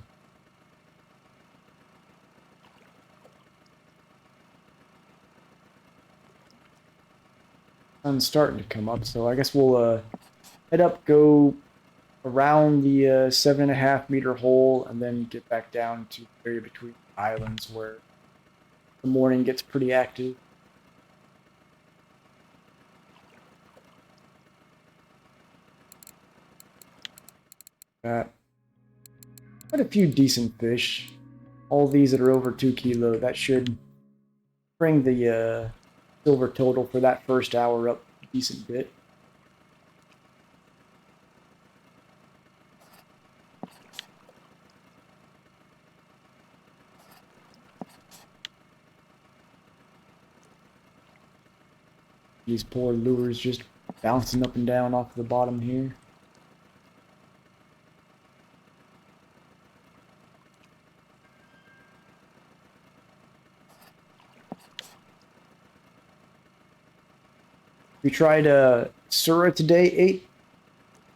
Sun's starting to come up, so I guess we'll head up, go around the 7.5 meter hole, and then get back down to the area between islands where the morning gets pretty active. Got quite a few decent fish. All these that are over 2 kilo. That should bring the silver total for that first hour up a decent bit. These poor lures just bouncing up and down off the bottom here. We tried Sura today, 8.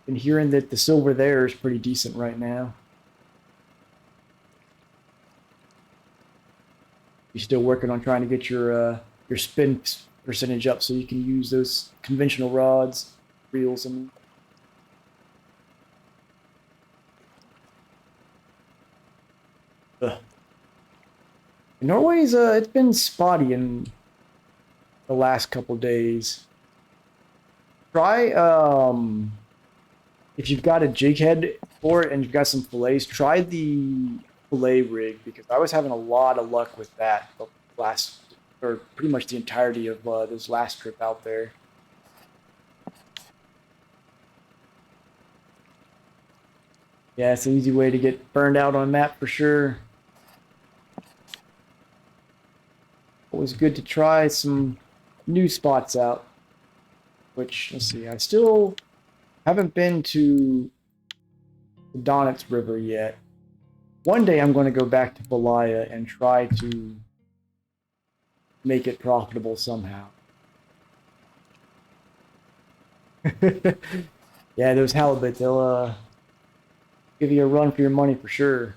Been hearing that the silver there is pretty decent right now. You're still working on trying to get your spin percentage up so you can use those conventional rods, reels, and Norway's it's been spotty in the last couple days. Try if you've got a jig head for it and you've got some fillets, try the fillet rig because I was having a lot of luck with that the last, or pretty much the entirety of this last trip out there. Yeah, it's an easy way to get burned out on a map for sure. Always good to try some new spots out. Which, let's see, I still haven't been to the Donitz River yet. One day I'm going to go back to Valaya and try to make it profitable somehow. Yeah, those halibut, they'll give you a run for your money for sure.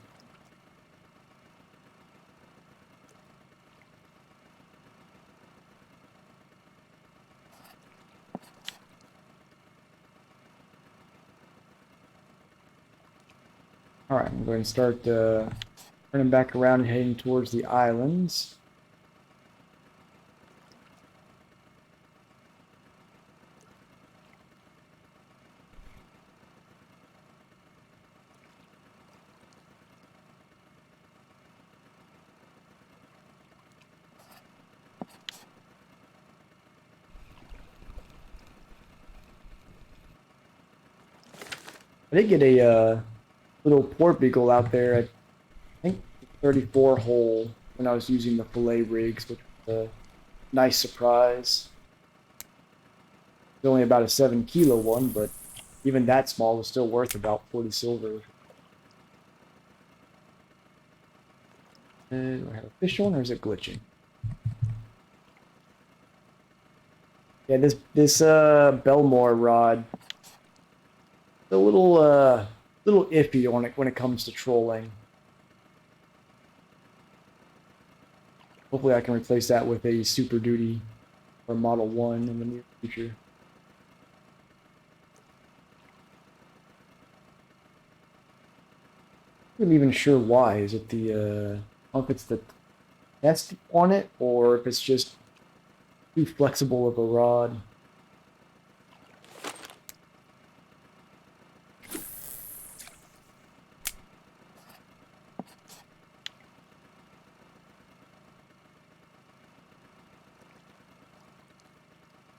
All right, I'm going to start turning back around and heading towards the islands. I did get a little port beagle out there at, I think, 34 hole when I was using the fillet rigs, which was a nice surprise. It's only about a 7 kilo one, but even that small was still worth about 40 silver. Do I have a fish on or is it glitching? Yeah, this Belmore rod, a little iffy on it when it comes to trolling. Hopefully I can replace that with a Super Duty or Model 1 in the near future. I'm not even sure why. Is it the, I don't know if it's the test on it or if it's just too flexible of a rod.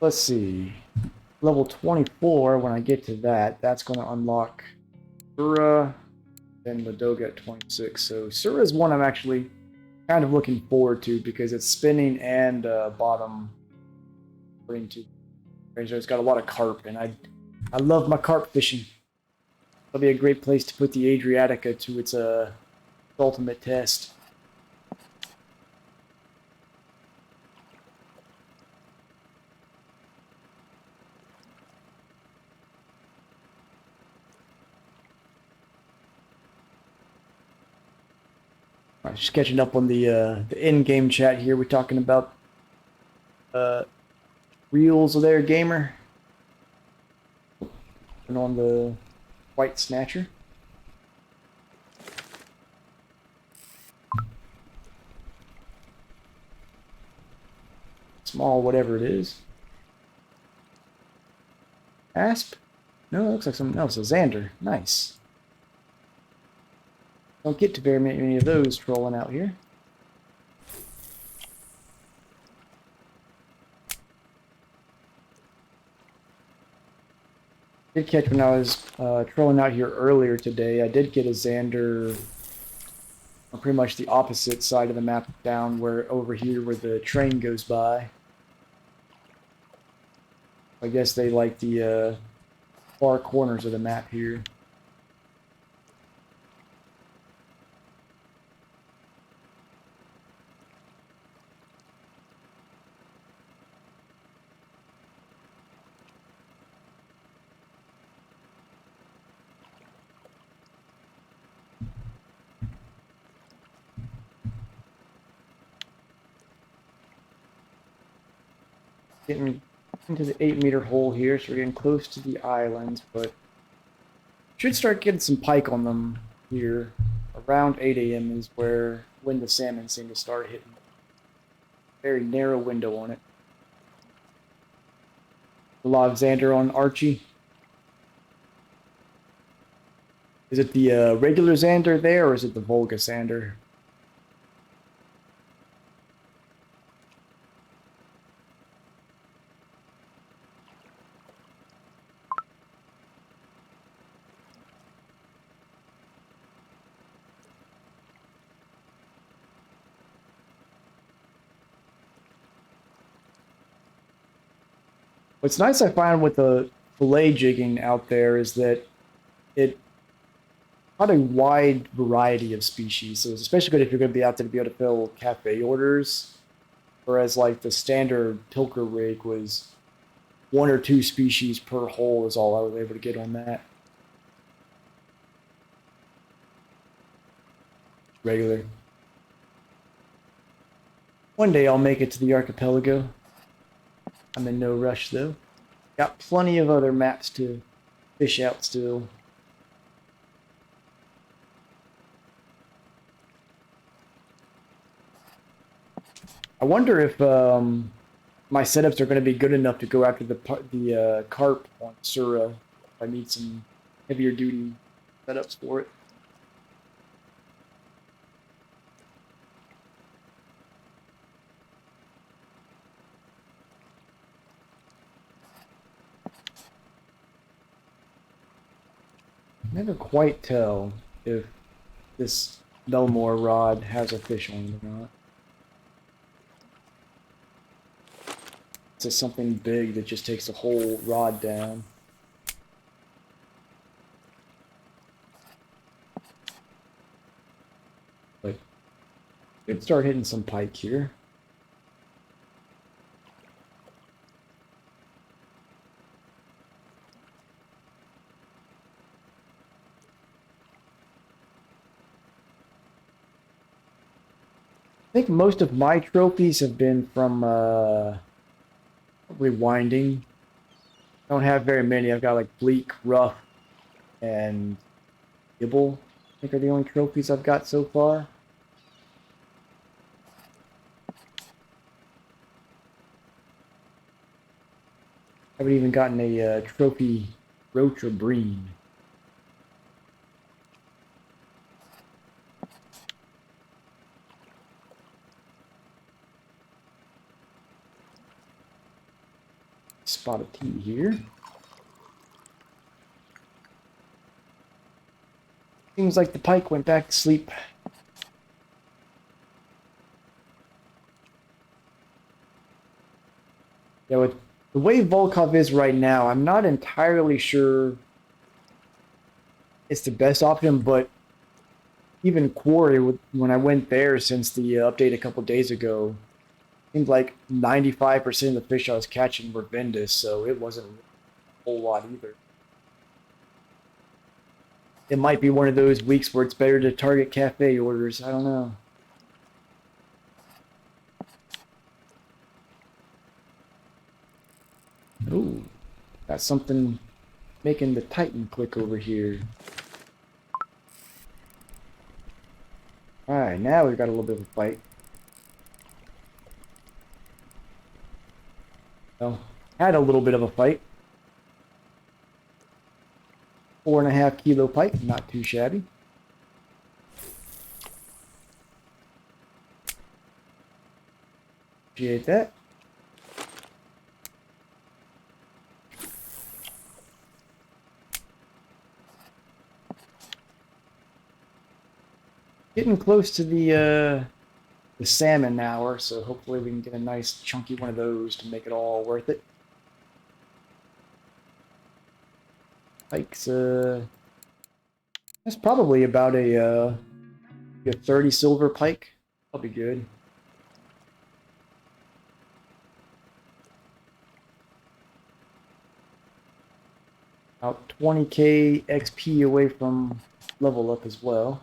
Let's see. Level 24, when I get to that, that's going to unlock Sura, then Ladoga at 26. So Sura is one I'm actually kind of looking forward to because it's spinning and bottom according to range. It's got a lot of carp, and I love my carp fishing. That'll be a great place to put the Adriatica to its ultimate test. Alright, just catching up on the in-game chat here. We're talking about reels there, gamer. And on the White Snatcher. Small, whatever it is. Asp? No, it looks like something else. A Xander. Nice. Don't get to very many of those trolling out here. Did catch when I was trolling out here earlier today. I did get a Xander on pretty much the opposite side of the map down where over here where the train goes by. I guess they like the far corners of the map here. Getting into the 8-meter hole here, so we're getting close to the islands, but should start getting some pike on them here. Around 8 a.m. is when the salmon seem to start hitting. Very narrow window on it. A lot of Xander on Archie. Is it the regular Xander there, or is it the Volga Xander? What's nice I find with the fillet jigging out there is that it got a wide variety of species. So it's especially good if you're going to be out there to be able to fill cafe orders. Whereas like the standard pilker rig was 1 or 2 species per hole is all I was able to get on that. Regular. One day I'll make it to the archipelago. I'm in no rush though. Got plenty of other maps to fish out still. I wonder if my setups are going to be good enough to go after the carp on Sura. I need some heavier duty setups for it. Never quite tell if this Belmore rod has a fish on it or not. It's just something big that just takes the whole rod down. But could start hitting some pike here. I think most of my trophies have been from rewinding. I don't have very many. I've got like Bleak, Rough, and Gibble. I think are the only trophies I've got so far. I haven't even gotten a trophy Roach or Breen. Spot of tea here. Seems like the pike went back to sleep. Yeah, with the way Volkhov is right now, I'm not entirely sure it's the best option, but even Quarry, when I went there since the update a couple days ago, seemed like 95% of the fish I was catching were Vendus, so it wasn't a whole lot either. It might be one of those weeks where it's better to target cafe orders. I don't know. Ooh, got something making the Titan click over here. Alright, now we've got a little bit of a fight. Well, had a little bit of a fight. 4.5 kilo pike, not too shabby. Appreciate that. Getting close to the salmon hour, so hopefully we can get a nice chunky one of those to make it all worth it. Pike's that's probably about a 30 silver pike. That'll be good. About 20k XP away from level up as well.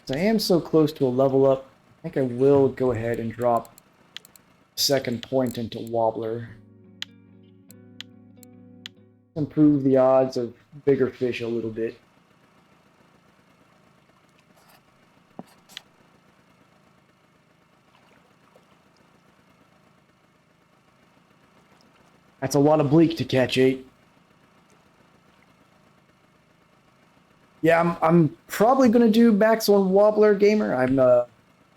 So I am so close to a level up, I think I will go ahead and drop second point into Wobbler. Improve the odds of bigger fish a little bit. That's a lot of bleak to catch 8. Yeah, I'm probably gonna do max on Wobbler Gamer. I'm kind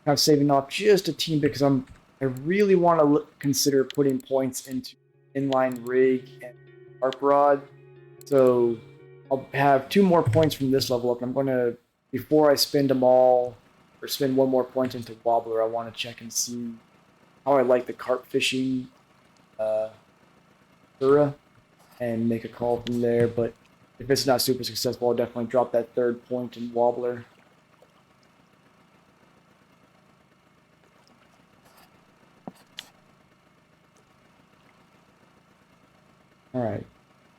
of saving off just a team because I really want to consider putting points into inline rig and harp rod. So I'll have 2 more points from this level up. I'm gonna, before I spend them all or spend 1 more point into Wobbler, I want to check and see how I like the carp fishing Sura and make a call from there. But if it's not super successful, I'll definitely drop that 3rd point in Wobbler. Alright.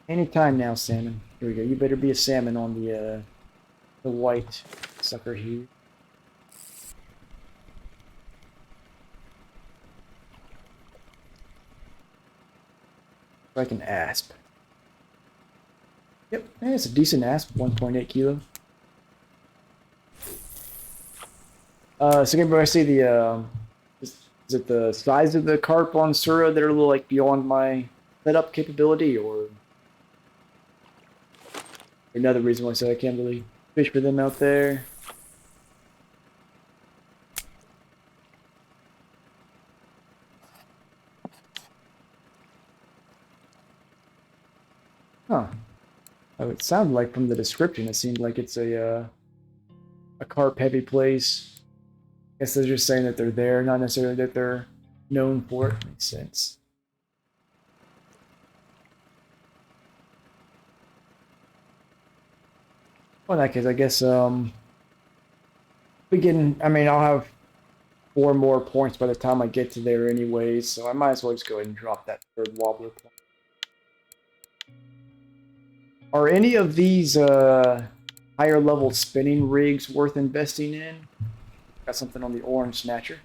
Anytime now, salmon. Here we go. You better be a salmon on the white sucker here. Like an asp. Yep, it's a decent asp, 1.8 kilo. So everybody see the is it the size of the carp on Sura that are a little like beyond my setup capability, or another reason why I say I can't really fish for them out there? Huh. Oh, it sounded like from the description, it seemed like it's a carp heavy place. I guess they're just saying that they're there, not necessarily that they're known for it. Makes sense. Well, in that case, I guess I mean, I'll have 4 more points by the time I get to there anyways, so I might as well just go ahead and drop that 3rd wobbler point. Are any of these higher level spinning rigs worth investing in? Got something on the orange snatcher.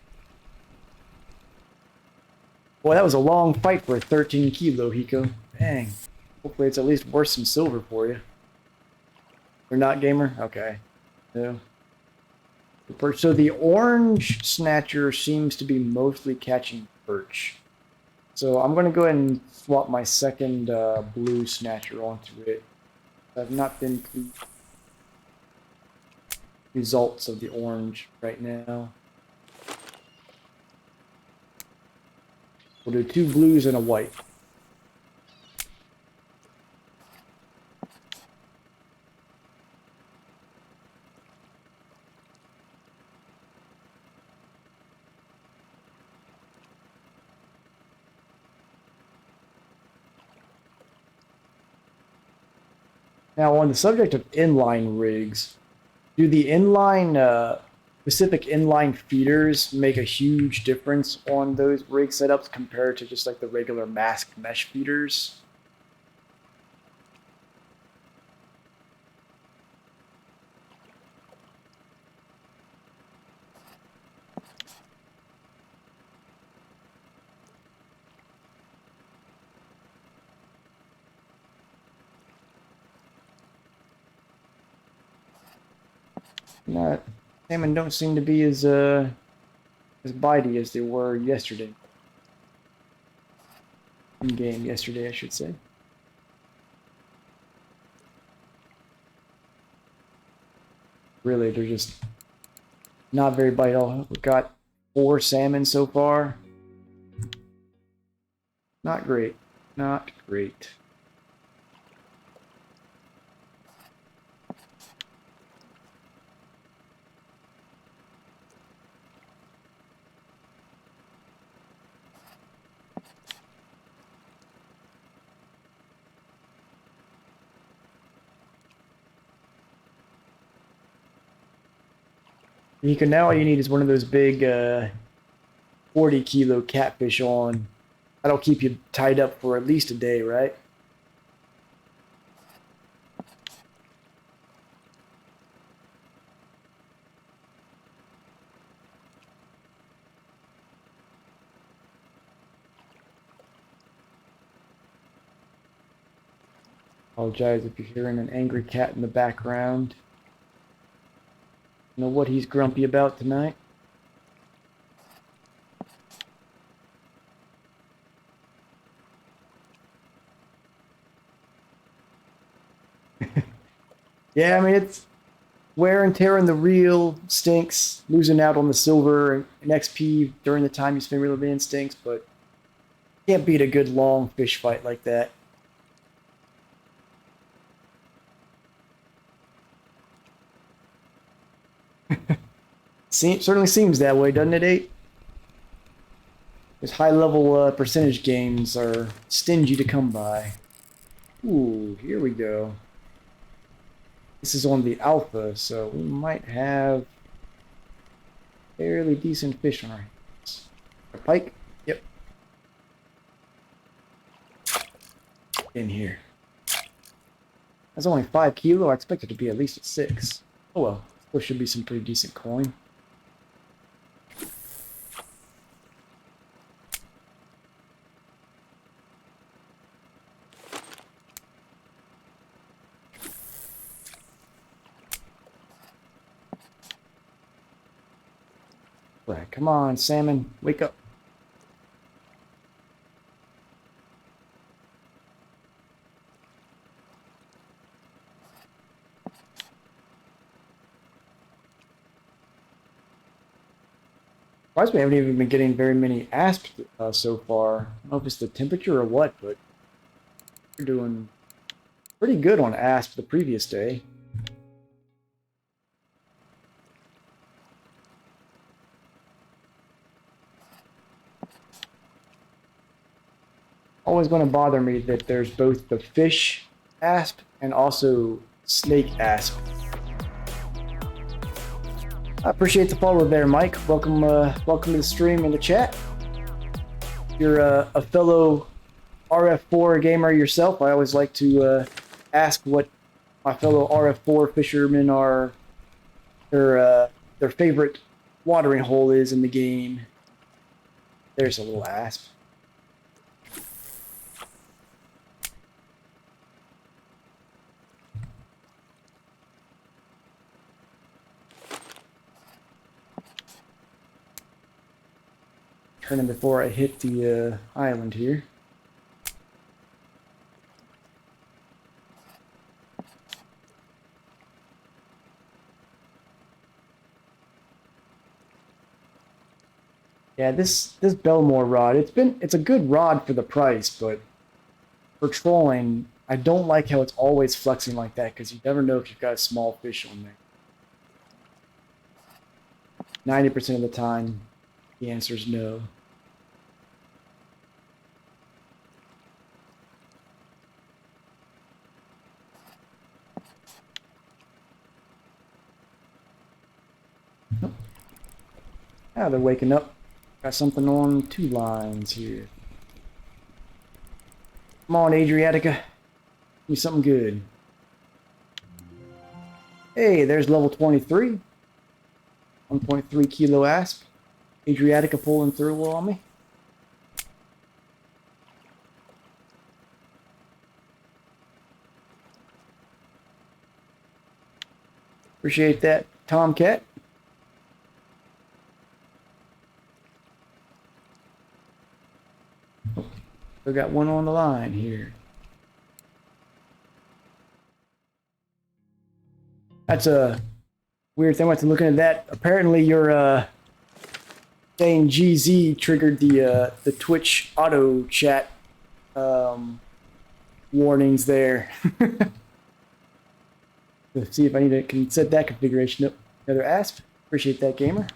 Boy, that was a long fight for a 13 kilo, Hiko. Dang. Hopefully it's at least worth some silver for you. You're not, gamer? Okay. Yeah. So the orange snatcher seems to be mostly catching perch. So I'm going to go ahead and swap my second blue snatcher onto it. I've not been pleased. results of the orange right now. We'll do 2 blues and a white. Now, on the subject of inline rigs, do the specific inline feeders make a huge difference on those rig setups compared to just like the regular mask mesh feeders? Not Salmon don't seem to be as bitey as they were yesterday. In game yesterday, I should say. Really, they're just not very bitey. We've got 4 salmon so far. Not great. Not great. You can now all you need is one of those big 40-kilo catfish on. That'll keep you tied up for at least a day, right? Apologize if you're hearing an angry cat in the background. Know what he's grumpy about tonight? Yeah, I mean, it's wear and tear in the reel stinks. Losing out on the silver and XP during the time you spend reeling in stinks, but can't beat a good long fish fight like that. Certainly seems that way, doesn't it, 8? Those high-level percentage games are stingy to come by. Ooh, here we go. This is on the alpha, so we might have fairly decent fish on our hands. A pike? Yep. In here. That's only 5 kilo. I expect it to be at least at 6. Oh well, there should be some pretty decent coin. Right, come on, salmon, wake up. Surprised we haven't even been getting very many asps so far. I don't know if it's the temperature or what, but we're doing pretty good on asp the previous day. Always going to bother me that there's both the fish asp and also snake asp. I appreciate the follow there, Mike. Welcome, welcome to the stream and the chat. If you're a fellow RF4 gamer yourself, I always like to ask what my fellow RF4 fishermen are their favorite watering hole is in the game. There's a little asp. Turning before I hit the island here. Yeah, this Belmore rod, it's a good rod for the price, but for trolling, I don't like how it's always flexing like that because you never know if you've got a small fish on there. 90% of the time, the answer is no. Ah, they're waking up. Got something on 2 lines here. Come on, Adriatica. Give me something good. Hey, there's level 23. 1.3 kilo asp. Adriatica pulling through on me. Appreciate that, Tomcat. We got one on the line here. That's a weird thing. After looking at that, apparently your saying GZ triggered the Twitch auto chat warnings there. Let's see if I can set that configuration up. Another asp. Appreciate that, gamer.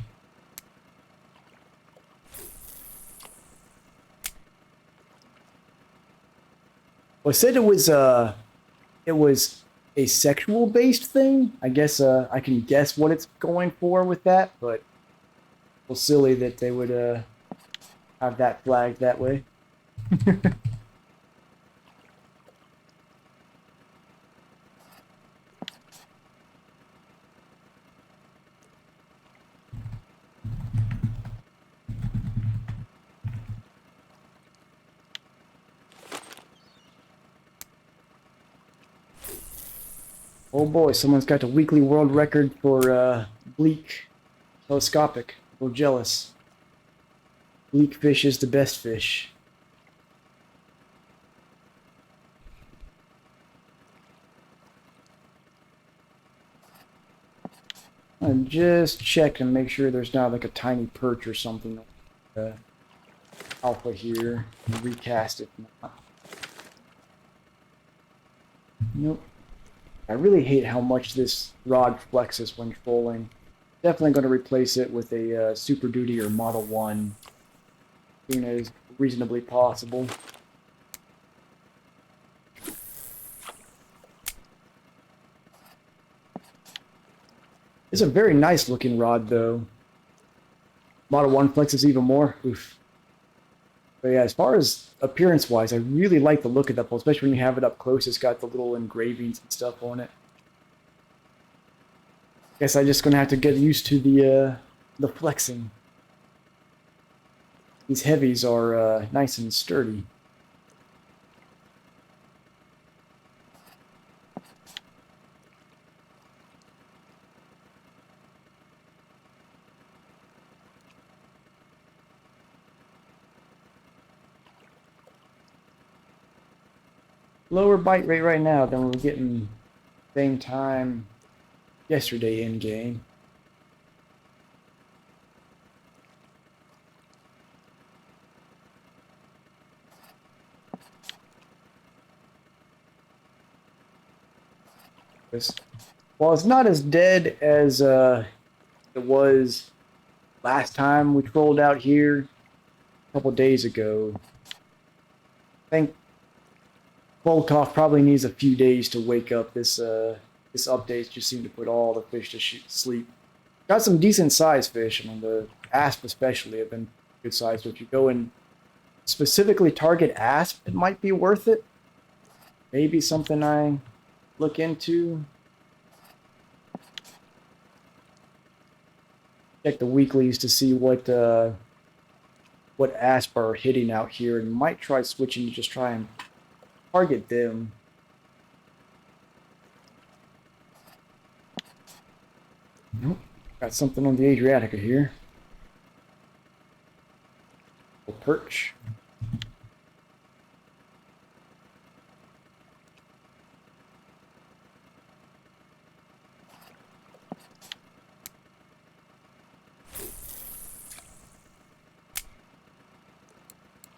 Well, I said it was a sexual based thing. I guess I can guess what it's going for with that, but well, silly that they would have that flagged that way. Oh boy, someone's got the weekly world record for bleak telescopic. I'm jealous. Bleak fish is the best fish. I just check and make sure there's not like a tiny perch or something. Alpha here. Recast it. Nope. I really hate how much this rod flexes when trolling. Definitely going to replace it with a Super Duty or Model 1 as soon as reasonably possible. It's a very nice looking rod though. Model 1 flexes even more. Oof. But yeah, as far as appearance wise, I really like the look of that pole, especially when you have it up close. It's got the little engravings and stuff on it. Guess I'm just gonna have to get used to the flexing. These heavies are nice and sturdy. Lower bite rate right now than we were getting same time yesterday in game. While it's not as dead as it was last time we trolled out here a couple days ago, I think Volkhov probably needs a few days to wake up. This update just seemed to put all the fish to sleep. Got some decent sized fish. I mean, the asp especially have been good size. So if you go and specifically target asp, it might be worth it. Maybe something I look into. Check the weeklies to see what asp are hitting out here, and might try switching to just try and target them. Nope. Got something on the Adriatica here. A perch.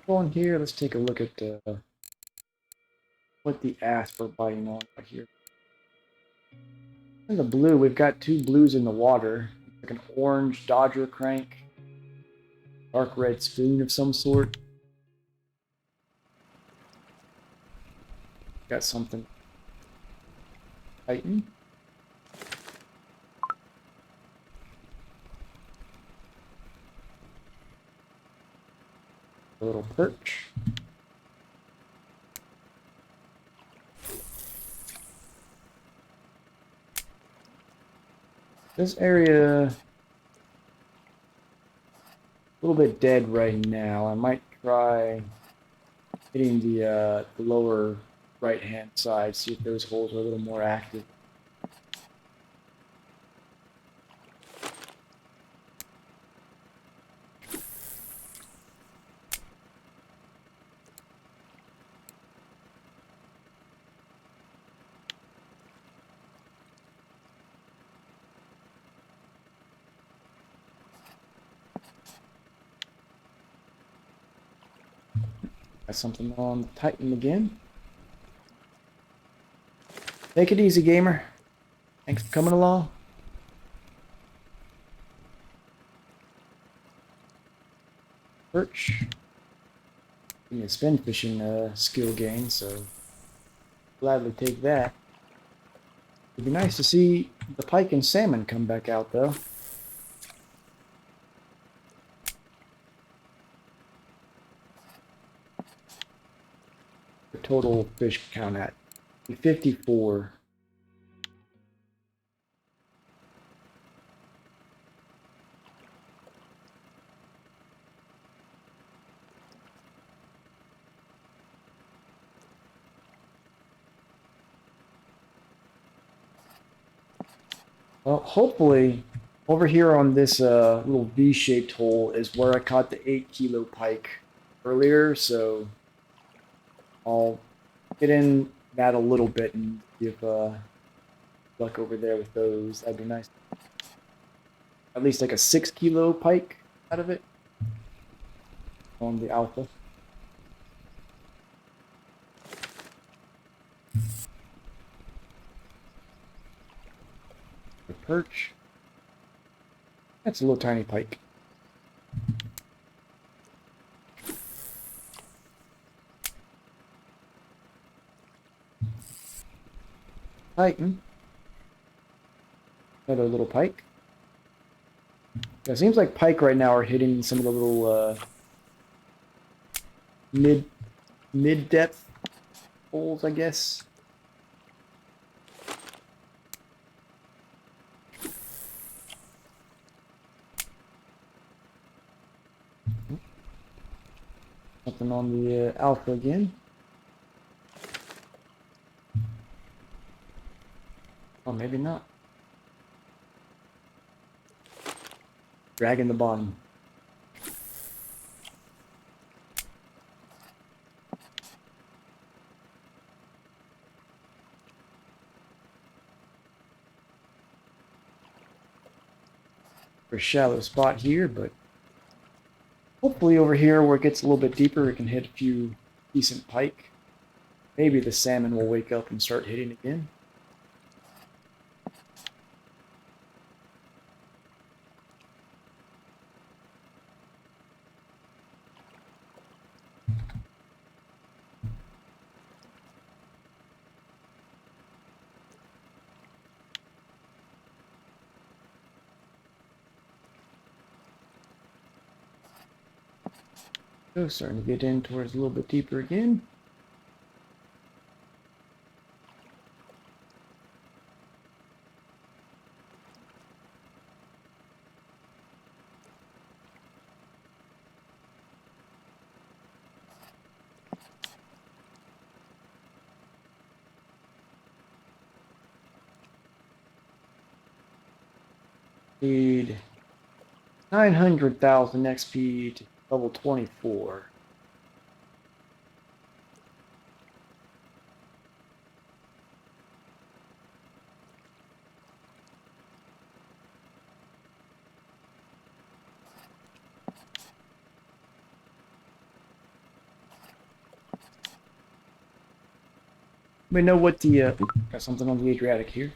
Go in here. Let's take a look at what the asps are biting on right here. In the blue, we've got two blues in the water. Like an orange Dodger crank, dark red spoon of some sort. Got something. Titan. A little perch. This area a little bit dead right now. I might try hitting the lower right-hand side, see if those holes are a little more active. Got something on the Titan again. Take it easy, gamer. Thanks for coming along. Perch. Give me a spin fishing skill gain, so gladly take that. It'd be nice to see the pike and salmon come back out, though. The total fish count at 54. Well, hopefully, over here on this little V-shaped hole is where I caught the 8-kilo pike earlier, so I'll get in that a little bit and see if luck over there with those. That'd be nice. At least like a 6-kilo pike out of it on the alpha. The perch. That's a little tiny pike. Titan. Another little pike. Yeah, it seems like pike right now are hitting some of the little mid-depth holes, I guess. Something on the alpha again. Oh, maybe not. Dragging the bottom. For a shallow spot here, but hopefully over here where it gets a little bit deeper, we can hit a few decent pike. Maybe the salmon will wake up and start hitting again. Oh, starting to get in towards a little bit deeper again. Need 900,000 XP to level 24. Let me know what the got something on the Adriatic here.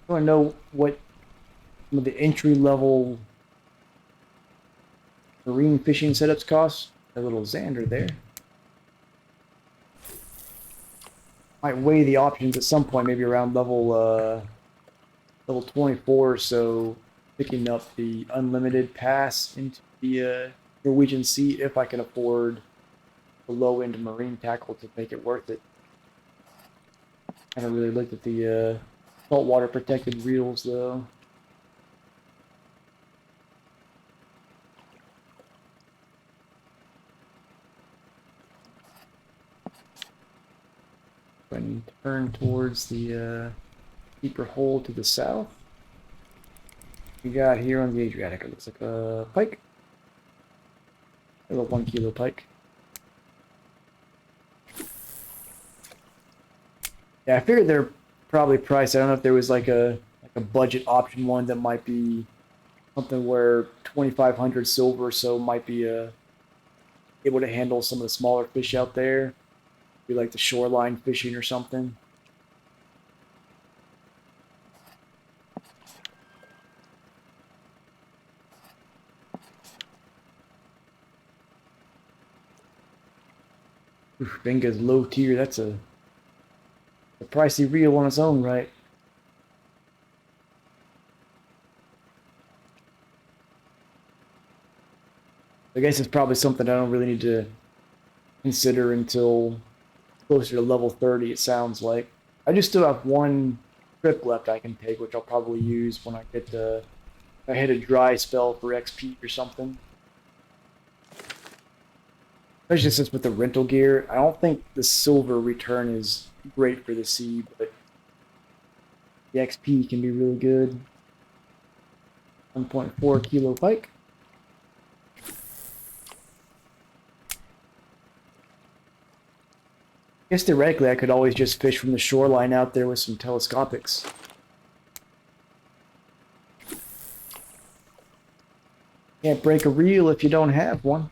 I want to know what some of the entry level marine fishing setups cost. A little Xander there. Might weigh the options at some point, maybe around level 24 or so, picking up the unlimited pass into the Norwegian Sea if I can afford the low end marine tackle to make it worth it. I haven't really looked at the saltwater protected reels though. And turn towards the deeper hole to the south. We got here on the Adriatic, it looks like a pike. A little 1 kilo pike. Yeah, I figured they're probably priced. I don't know if there was like a budget option one that might be something where 2,500 silver or so might be able to handle some of the smaller fish out there. Be like the shoreline fishing or something. Oof, Benga's low tier. That's a pricey reel on its own, right? I guess it's probably something I don't really need to consider until closer to level 30, it sounds like. I just still have one trip left I can take, which I'll probably use when I get the I hit a dry spell for XP or something. Especially since with the rental gear, I don't think the silver return is great for the sea, but the XP can be really good. 1.4 kilo pike. I guess theoretically I could always just fish from the shoreline out there with some telescopics. Can't break a reel if you don't have one.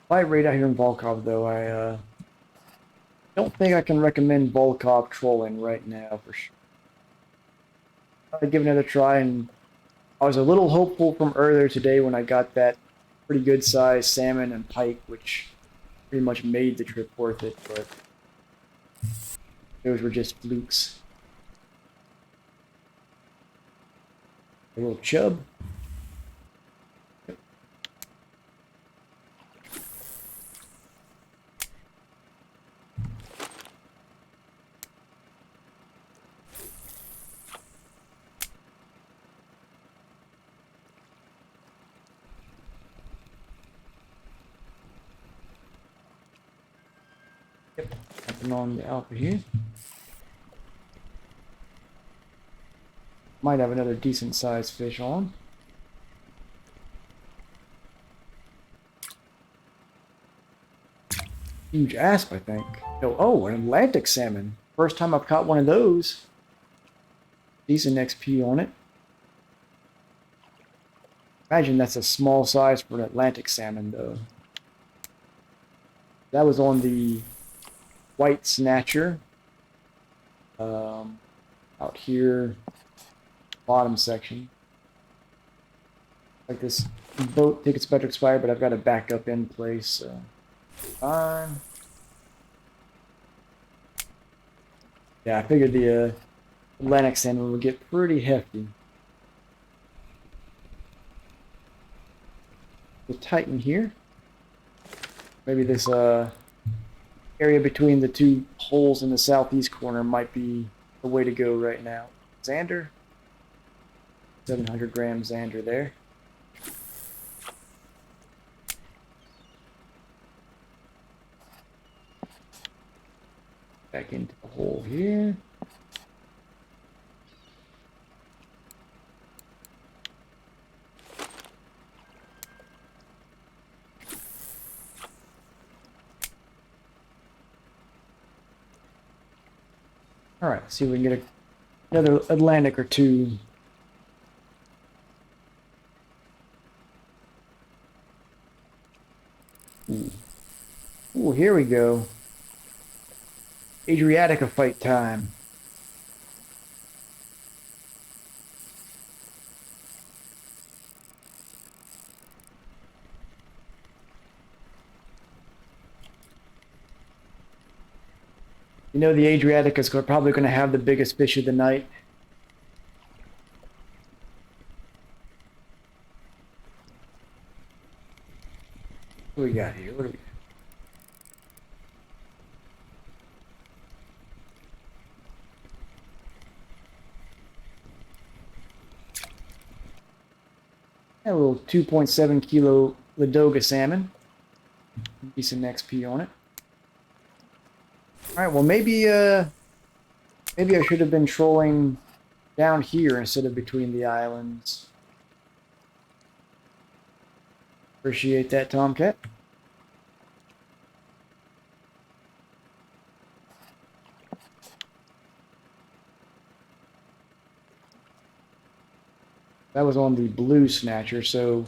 Fight rate out here in Volkhov, though, I don't think I can recommend Volkhov trolling right now for sure. I'd give it another try, and I was a little hopeful from earlier today when I got that pretty good sized salmon and pike, which pretty much made the trip worth it, but those were just flukes. A little chub. Yep, tapping on the alpha here. Might have another decent sized fish on. Huge asp, I think. Oh, an Atlantic salmon. First time I've caught one of those. Decent XP on it. Imagine that's a small size for an Atlantic salmon, though. That was on the white snatcher. Out here, bottom section. Like this boat ticket's about to expire, but I've got a backup in place, so fine. Yeah, I figured the Atlantic salmon would get pretty hefty. The Titan here. Maybe this area between the two holes in the southeast corner might be the way to go right now. Xander. 700 gram Xander there. Back into the hole here. All right, see if we can get another Atlantic or two. Ooh. Ooh, here we go. Adriatica fight time. You know the Adriatic is probably going to have the biggest fish of the night. What do we got here? What do we got? A little 2.7 kilo Ladoga salmon. Decent XP on it. All right, well maybe I should have been trolling down here instead of between the islands. Appreciate that, Tomcat. That was on the blue snatcher, so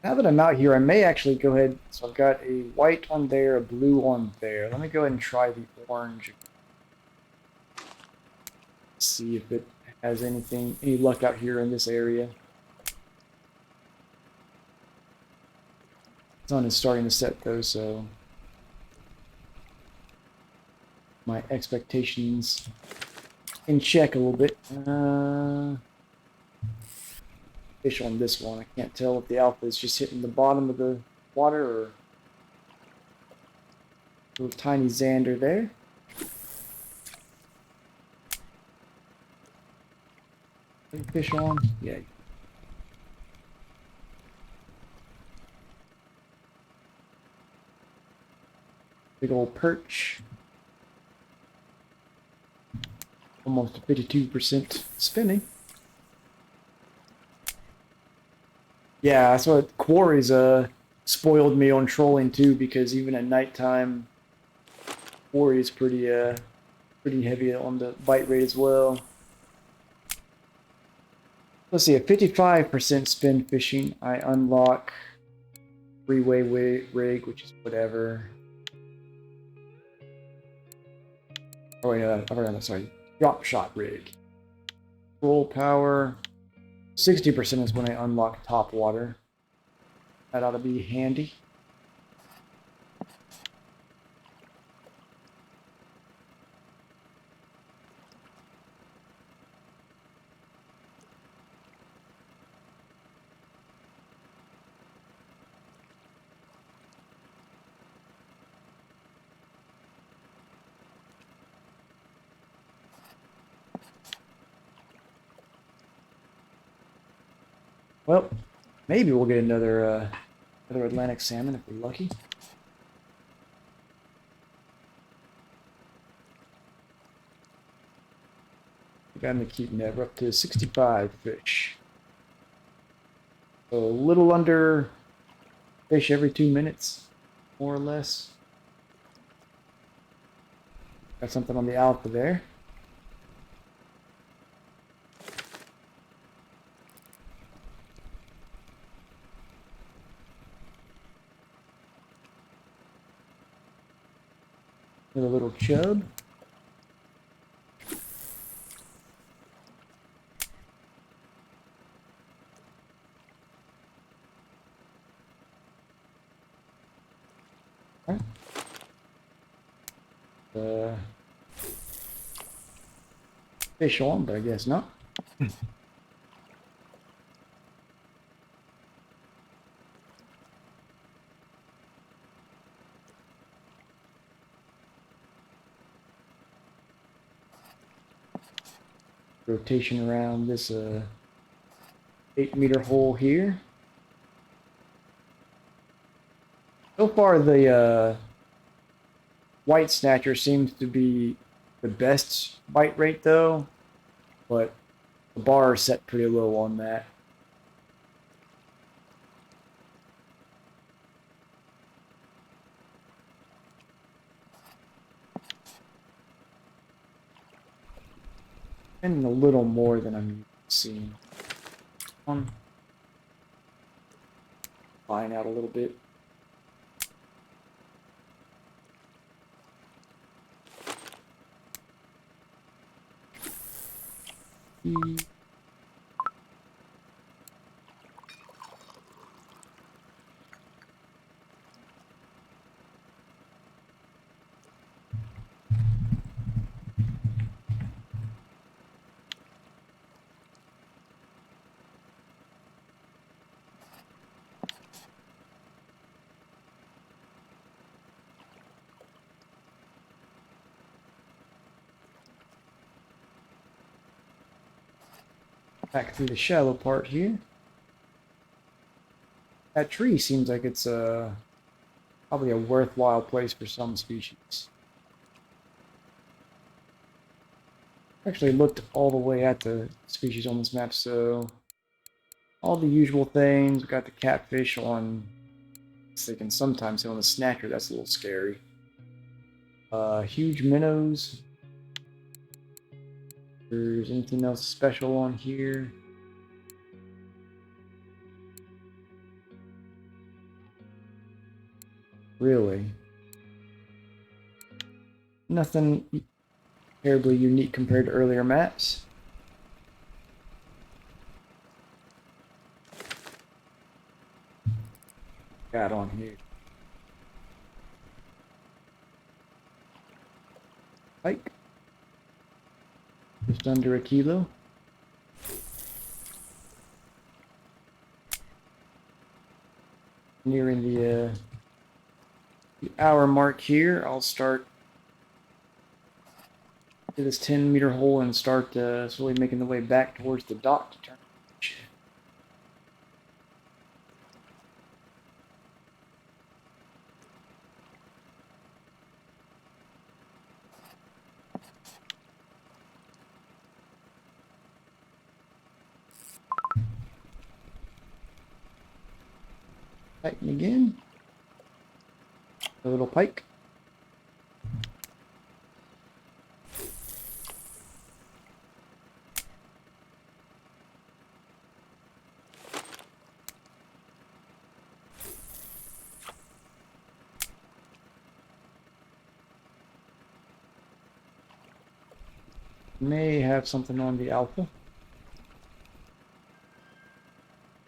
now that I'm out here, I may actually go ahead. So I've got a white on there, a blue on there. Let me go ahead and try the orange. See if it has any luck out here in this area. Sun is starting to set though, so my expectations in check a little bit. Fish on this one. I can't tell if the alpha is just hitting the bottom of the water or a little tiny Xander there. Big fish on? Yeah. Big old perch. Almost 52% spinning. Yeah, that's what quarries spoiled me on trolling too, because even at nighttime, quarry is pretty heavy on the bite rate as well. Let's see, at 55% spin fishing, I unlock three-way rig, which is whatever. Oh wait, sorry, drop shot rig. Roll power, 60% is when I unlock top water. That ought to be handy. Well, maybe we'll get another Atlantic salmon if we're lucky. Got me keeping that. We're up to 65 fish. So a little under fish every 2 minutes, more or less. Got something on the alpha there. With a little chub. Fish on, but I guess not. Rotation around this 8-meter hole here. So far, the white snatcher seems to be the best bite rate, though, but the bar is set pretty low on that. And a little more than I'm seeing. Flying out a little bit. Back through the shallow part here. That tree seems like it's probably a worthwhile place for some species. Actually looked all the way at the species on this map, so all the usual things. We got the catfish on. They can sometimes hit on the snacker. That's a little scary. Huge minnows. There's anything else special on here? Really? Nothing terribly unique compared to earlier maps. Got on here. Pike. Just under a kilo. Nearing the hour mark here. I'll start to this 10-meter hole and start slowly making the way back towards the dock to turn. Tighten again. A little pike. May have something on the alpha.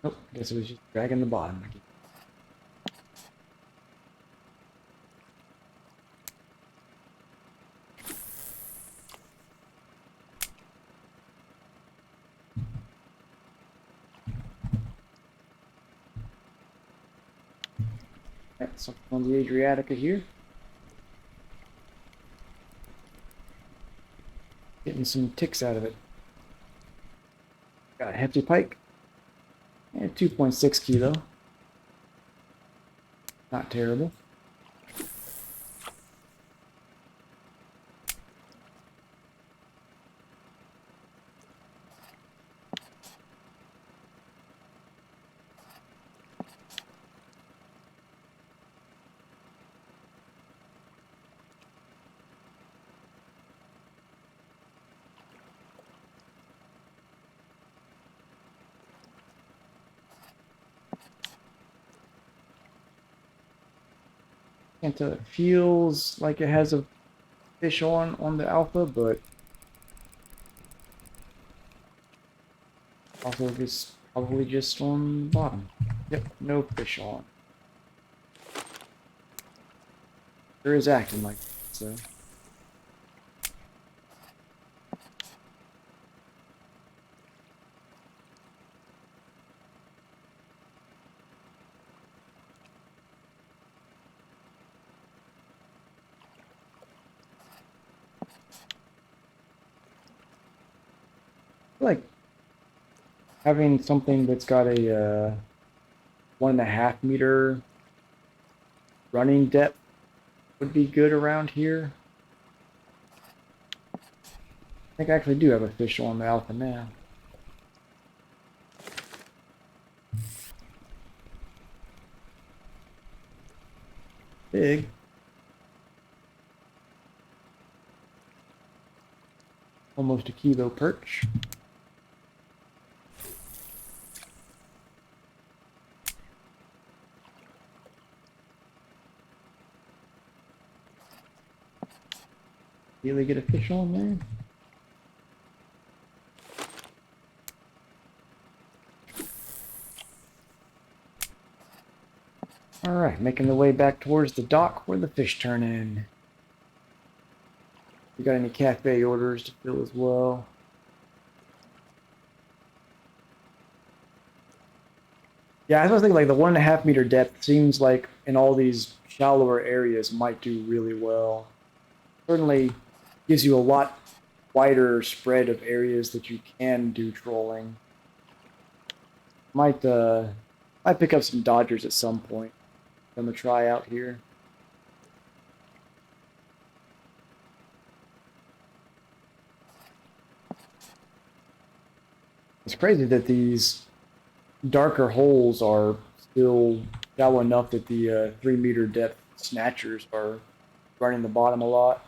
Nope, guess it was just dragging the bottom. Right, something on the Adriatica here. Getting some ticks out of it. Got a hefty pike. And 2.6 kilo. Not terrible. Can't tell. It feels like it has a fish on the alpha, but also it's probably just on the bottom. Yep, no fish on. Sure is acting like that, so. Like having something that's got a 1.5 meter running depth would be good around here. I think I actually do have a fish on the alpha now. Big. Almost a kilo perch. Really get a fish on there. Alright, making the way back towards the dock where the fish turn in. We got any cafe orders to fill as well? Yeah, I was thinking like the 1.5 meter depth seems like in all these shallower areas might do really well. Certainly gives you a lot wider spread of areas that you can do trolling. Might pick up some dodgers at some point. I'm gonna try out here. It's crazy that these darker holes are still shallow enough that the 3 meter depth snatchers are running the bottom a lot.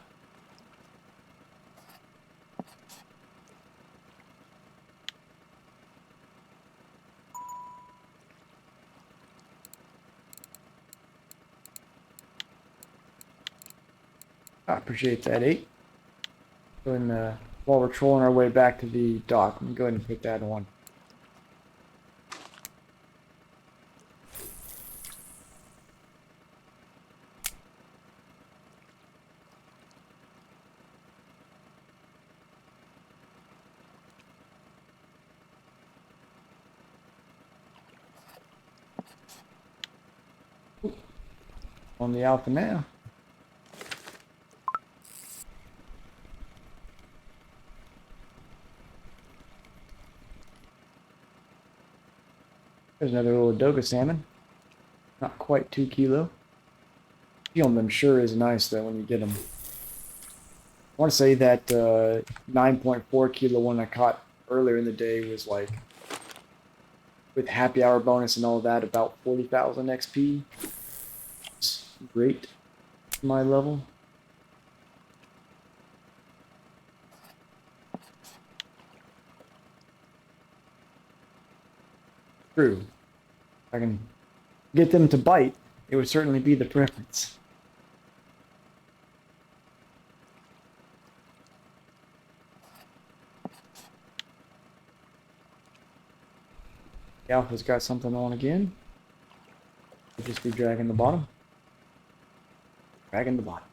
I appreciate that, 8. And while we're trolling our way back to the dock, let me go ahead and put that on. On the alpha now. There's another little Doga salmon. Not quite 2 kilo. Feeling them sure is nice though when you get them. I want to say that 9.4 kilo one I caught earlier in the day was like, with happy hour bonus and all that, about 40,000 XP. It's great for my level. True. If I can get them to bite, it would certainly be the preference. The alpha's got something on again. We'll just be dragging the bottom. Dragging the bottom.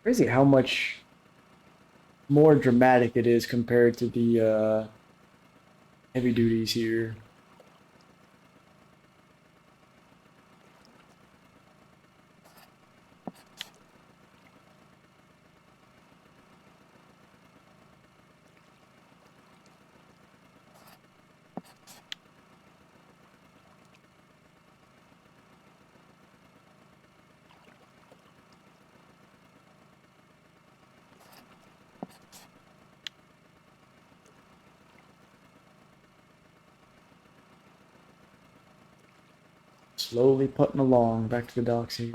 Crazy how much more dramatic it is compared to the heavy duties here. Slowly putting along back to the docks here.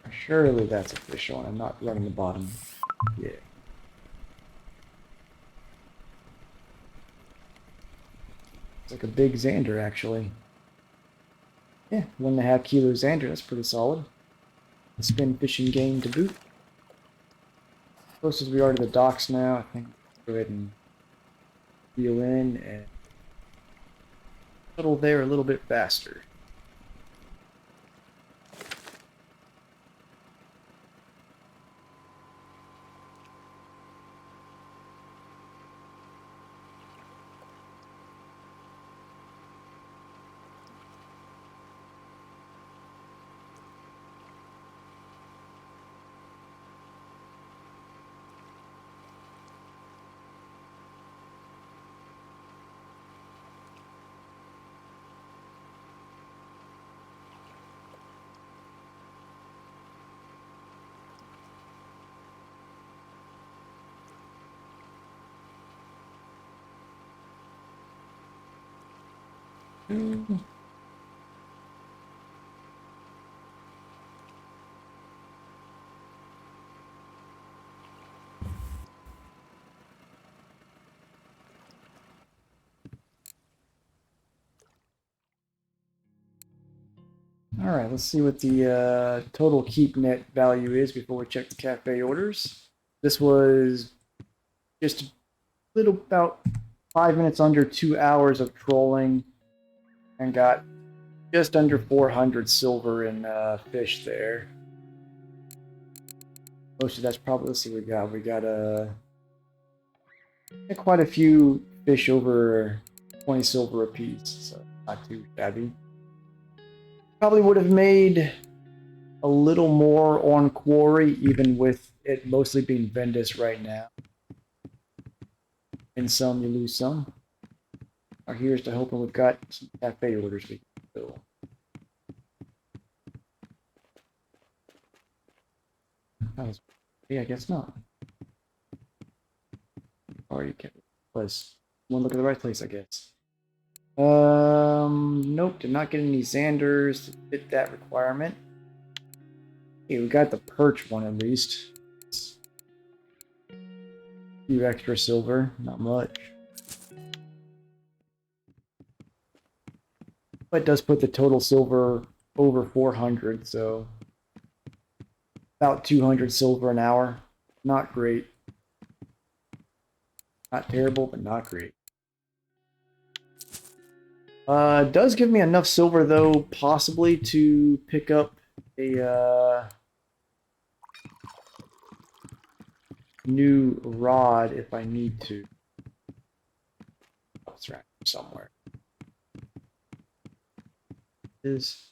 Surely that's a fish on. I'm not running the bottom. Yeah. It's like a big Xander, actually. Yeah, 1.5 kilo Xander. That's pretty solid. A spin fishing game to boot. Close as we are to the docks now, I think go ahead and reel in and settle there a little bit faster. All right, let's see what the total keep net value is before we check the cafe orders. This was just a little about 5 minutes under 2 hours of trolling and got just under 400 silver in fish there. Most of that's probably, let's see what we got. We got quite a few fish over 20 silver apiece, so not too shabby. Probably would have made a little more on quarry, even with it mostly being Vendus right now. In some, you lose some. Here's to hoping we've got some cafe orders we can fill. Yeah, I guess not. Already kept it. Was one look at the right place, I guess. Nope, did not get any Xanders to fit that requirement. Hey, we got the perch one at least. A few extra silver, not much. But it does put the total silver over 400, so about 200 silver an hour. Not great. Not terrible, but not great. It does give me enough silver, though, possibly to pick up a new rod if I need to. Oh, it's right somewhere. Is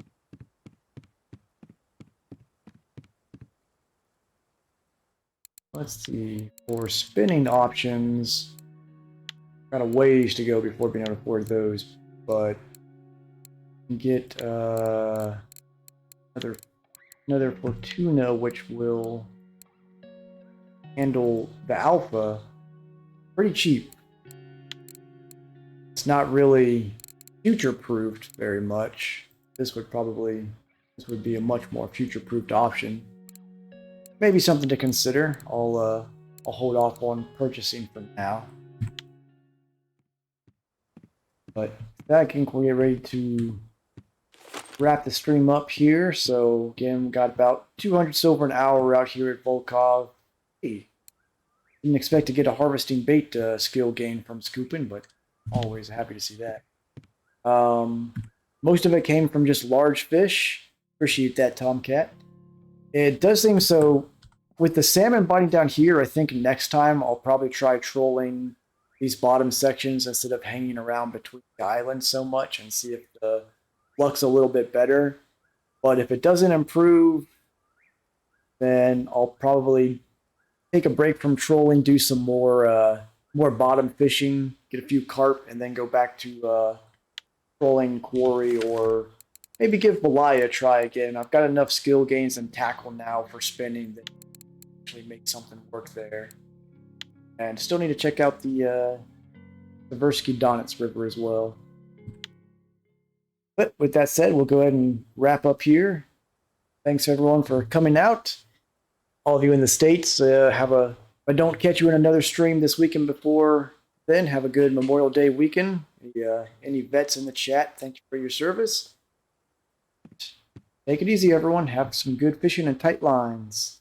let's see, for spinning options, got a ways to go before being able to afford those, but get another Fortuna, which will handle the alpha pretty cheap. It's not really future-proofed very much. This would be a much more future-proofed option. Maybe something to consider. I'll hold off on purchasing for now. But that can get ready to wrap the stream up here. So again, we got about 200 silver an hour out here at Volkhov. Hey, didn't expect to get a harvesting bait skill gain from scooping, but always happy to see that. Most of it came from just large fish. Appreciate that, Tomcat. It does seem so. With the salmon biting down here, I think next time I'll probably try trolling these bottom sections instead of hanging around between the islands so much and see if the luck's a little bit better. But if it doesn't improve, then I'll probably take a break from trolling, do some more bottom fishing, get a few carp, and then go back to trolling quarry, or maybe give Belaya a try again. I've got enough skill gains and tackle now for spinning that actually make something work there. And still need to check out the Tversky Donets River as well. But with that said, we'll go ahead and wrap up here. Thanks everyone for coming out. All of you in the States, if I don't catch you in another stream this weekend before then, have a good Memorial Day weekend. Any vets in the chat, thank you for your service. Take it easy, everyone. Have some good fishing and tight lines.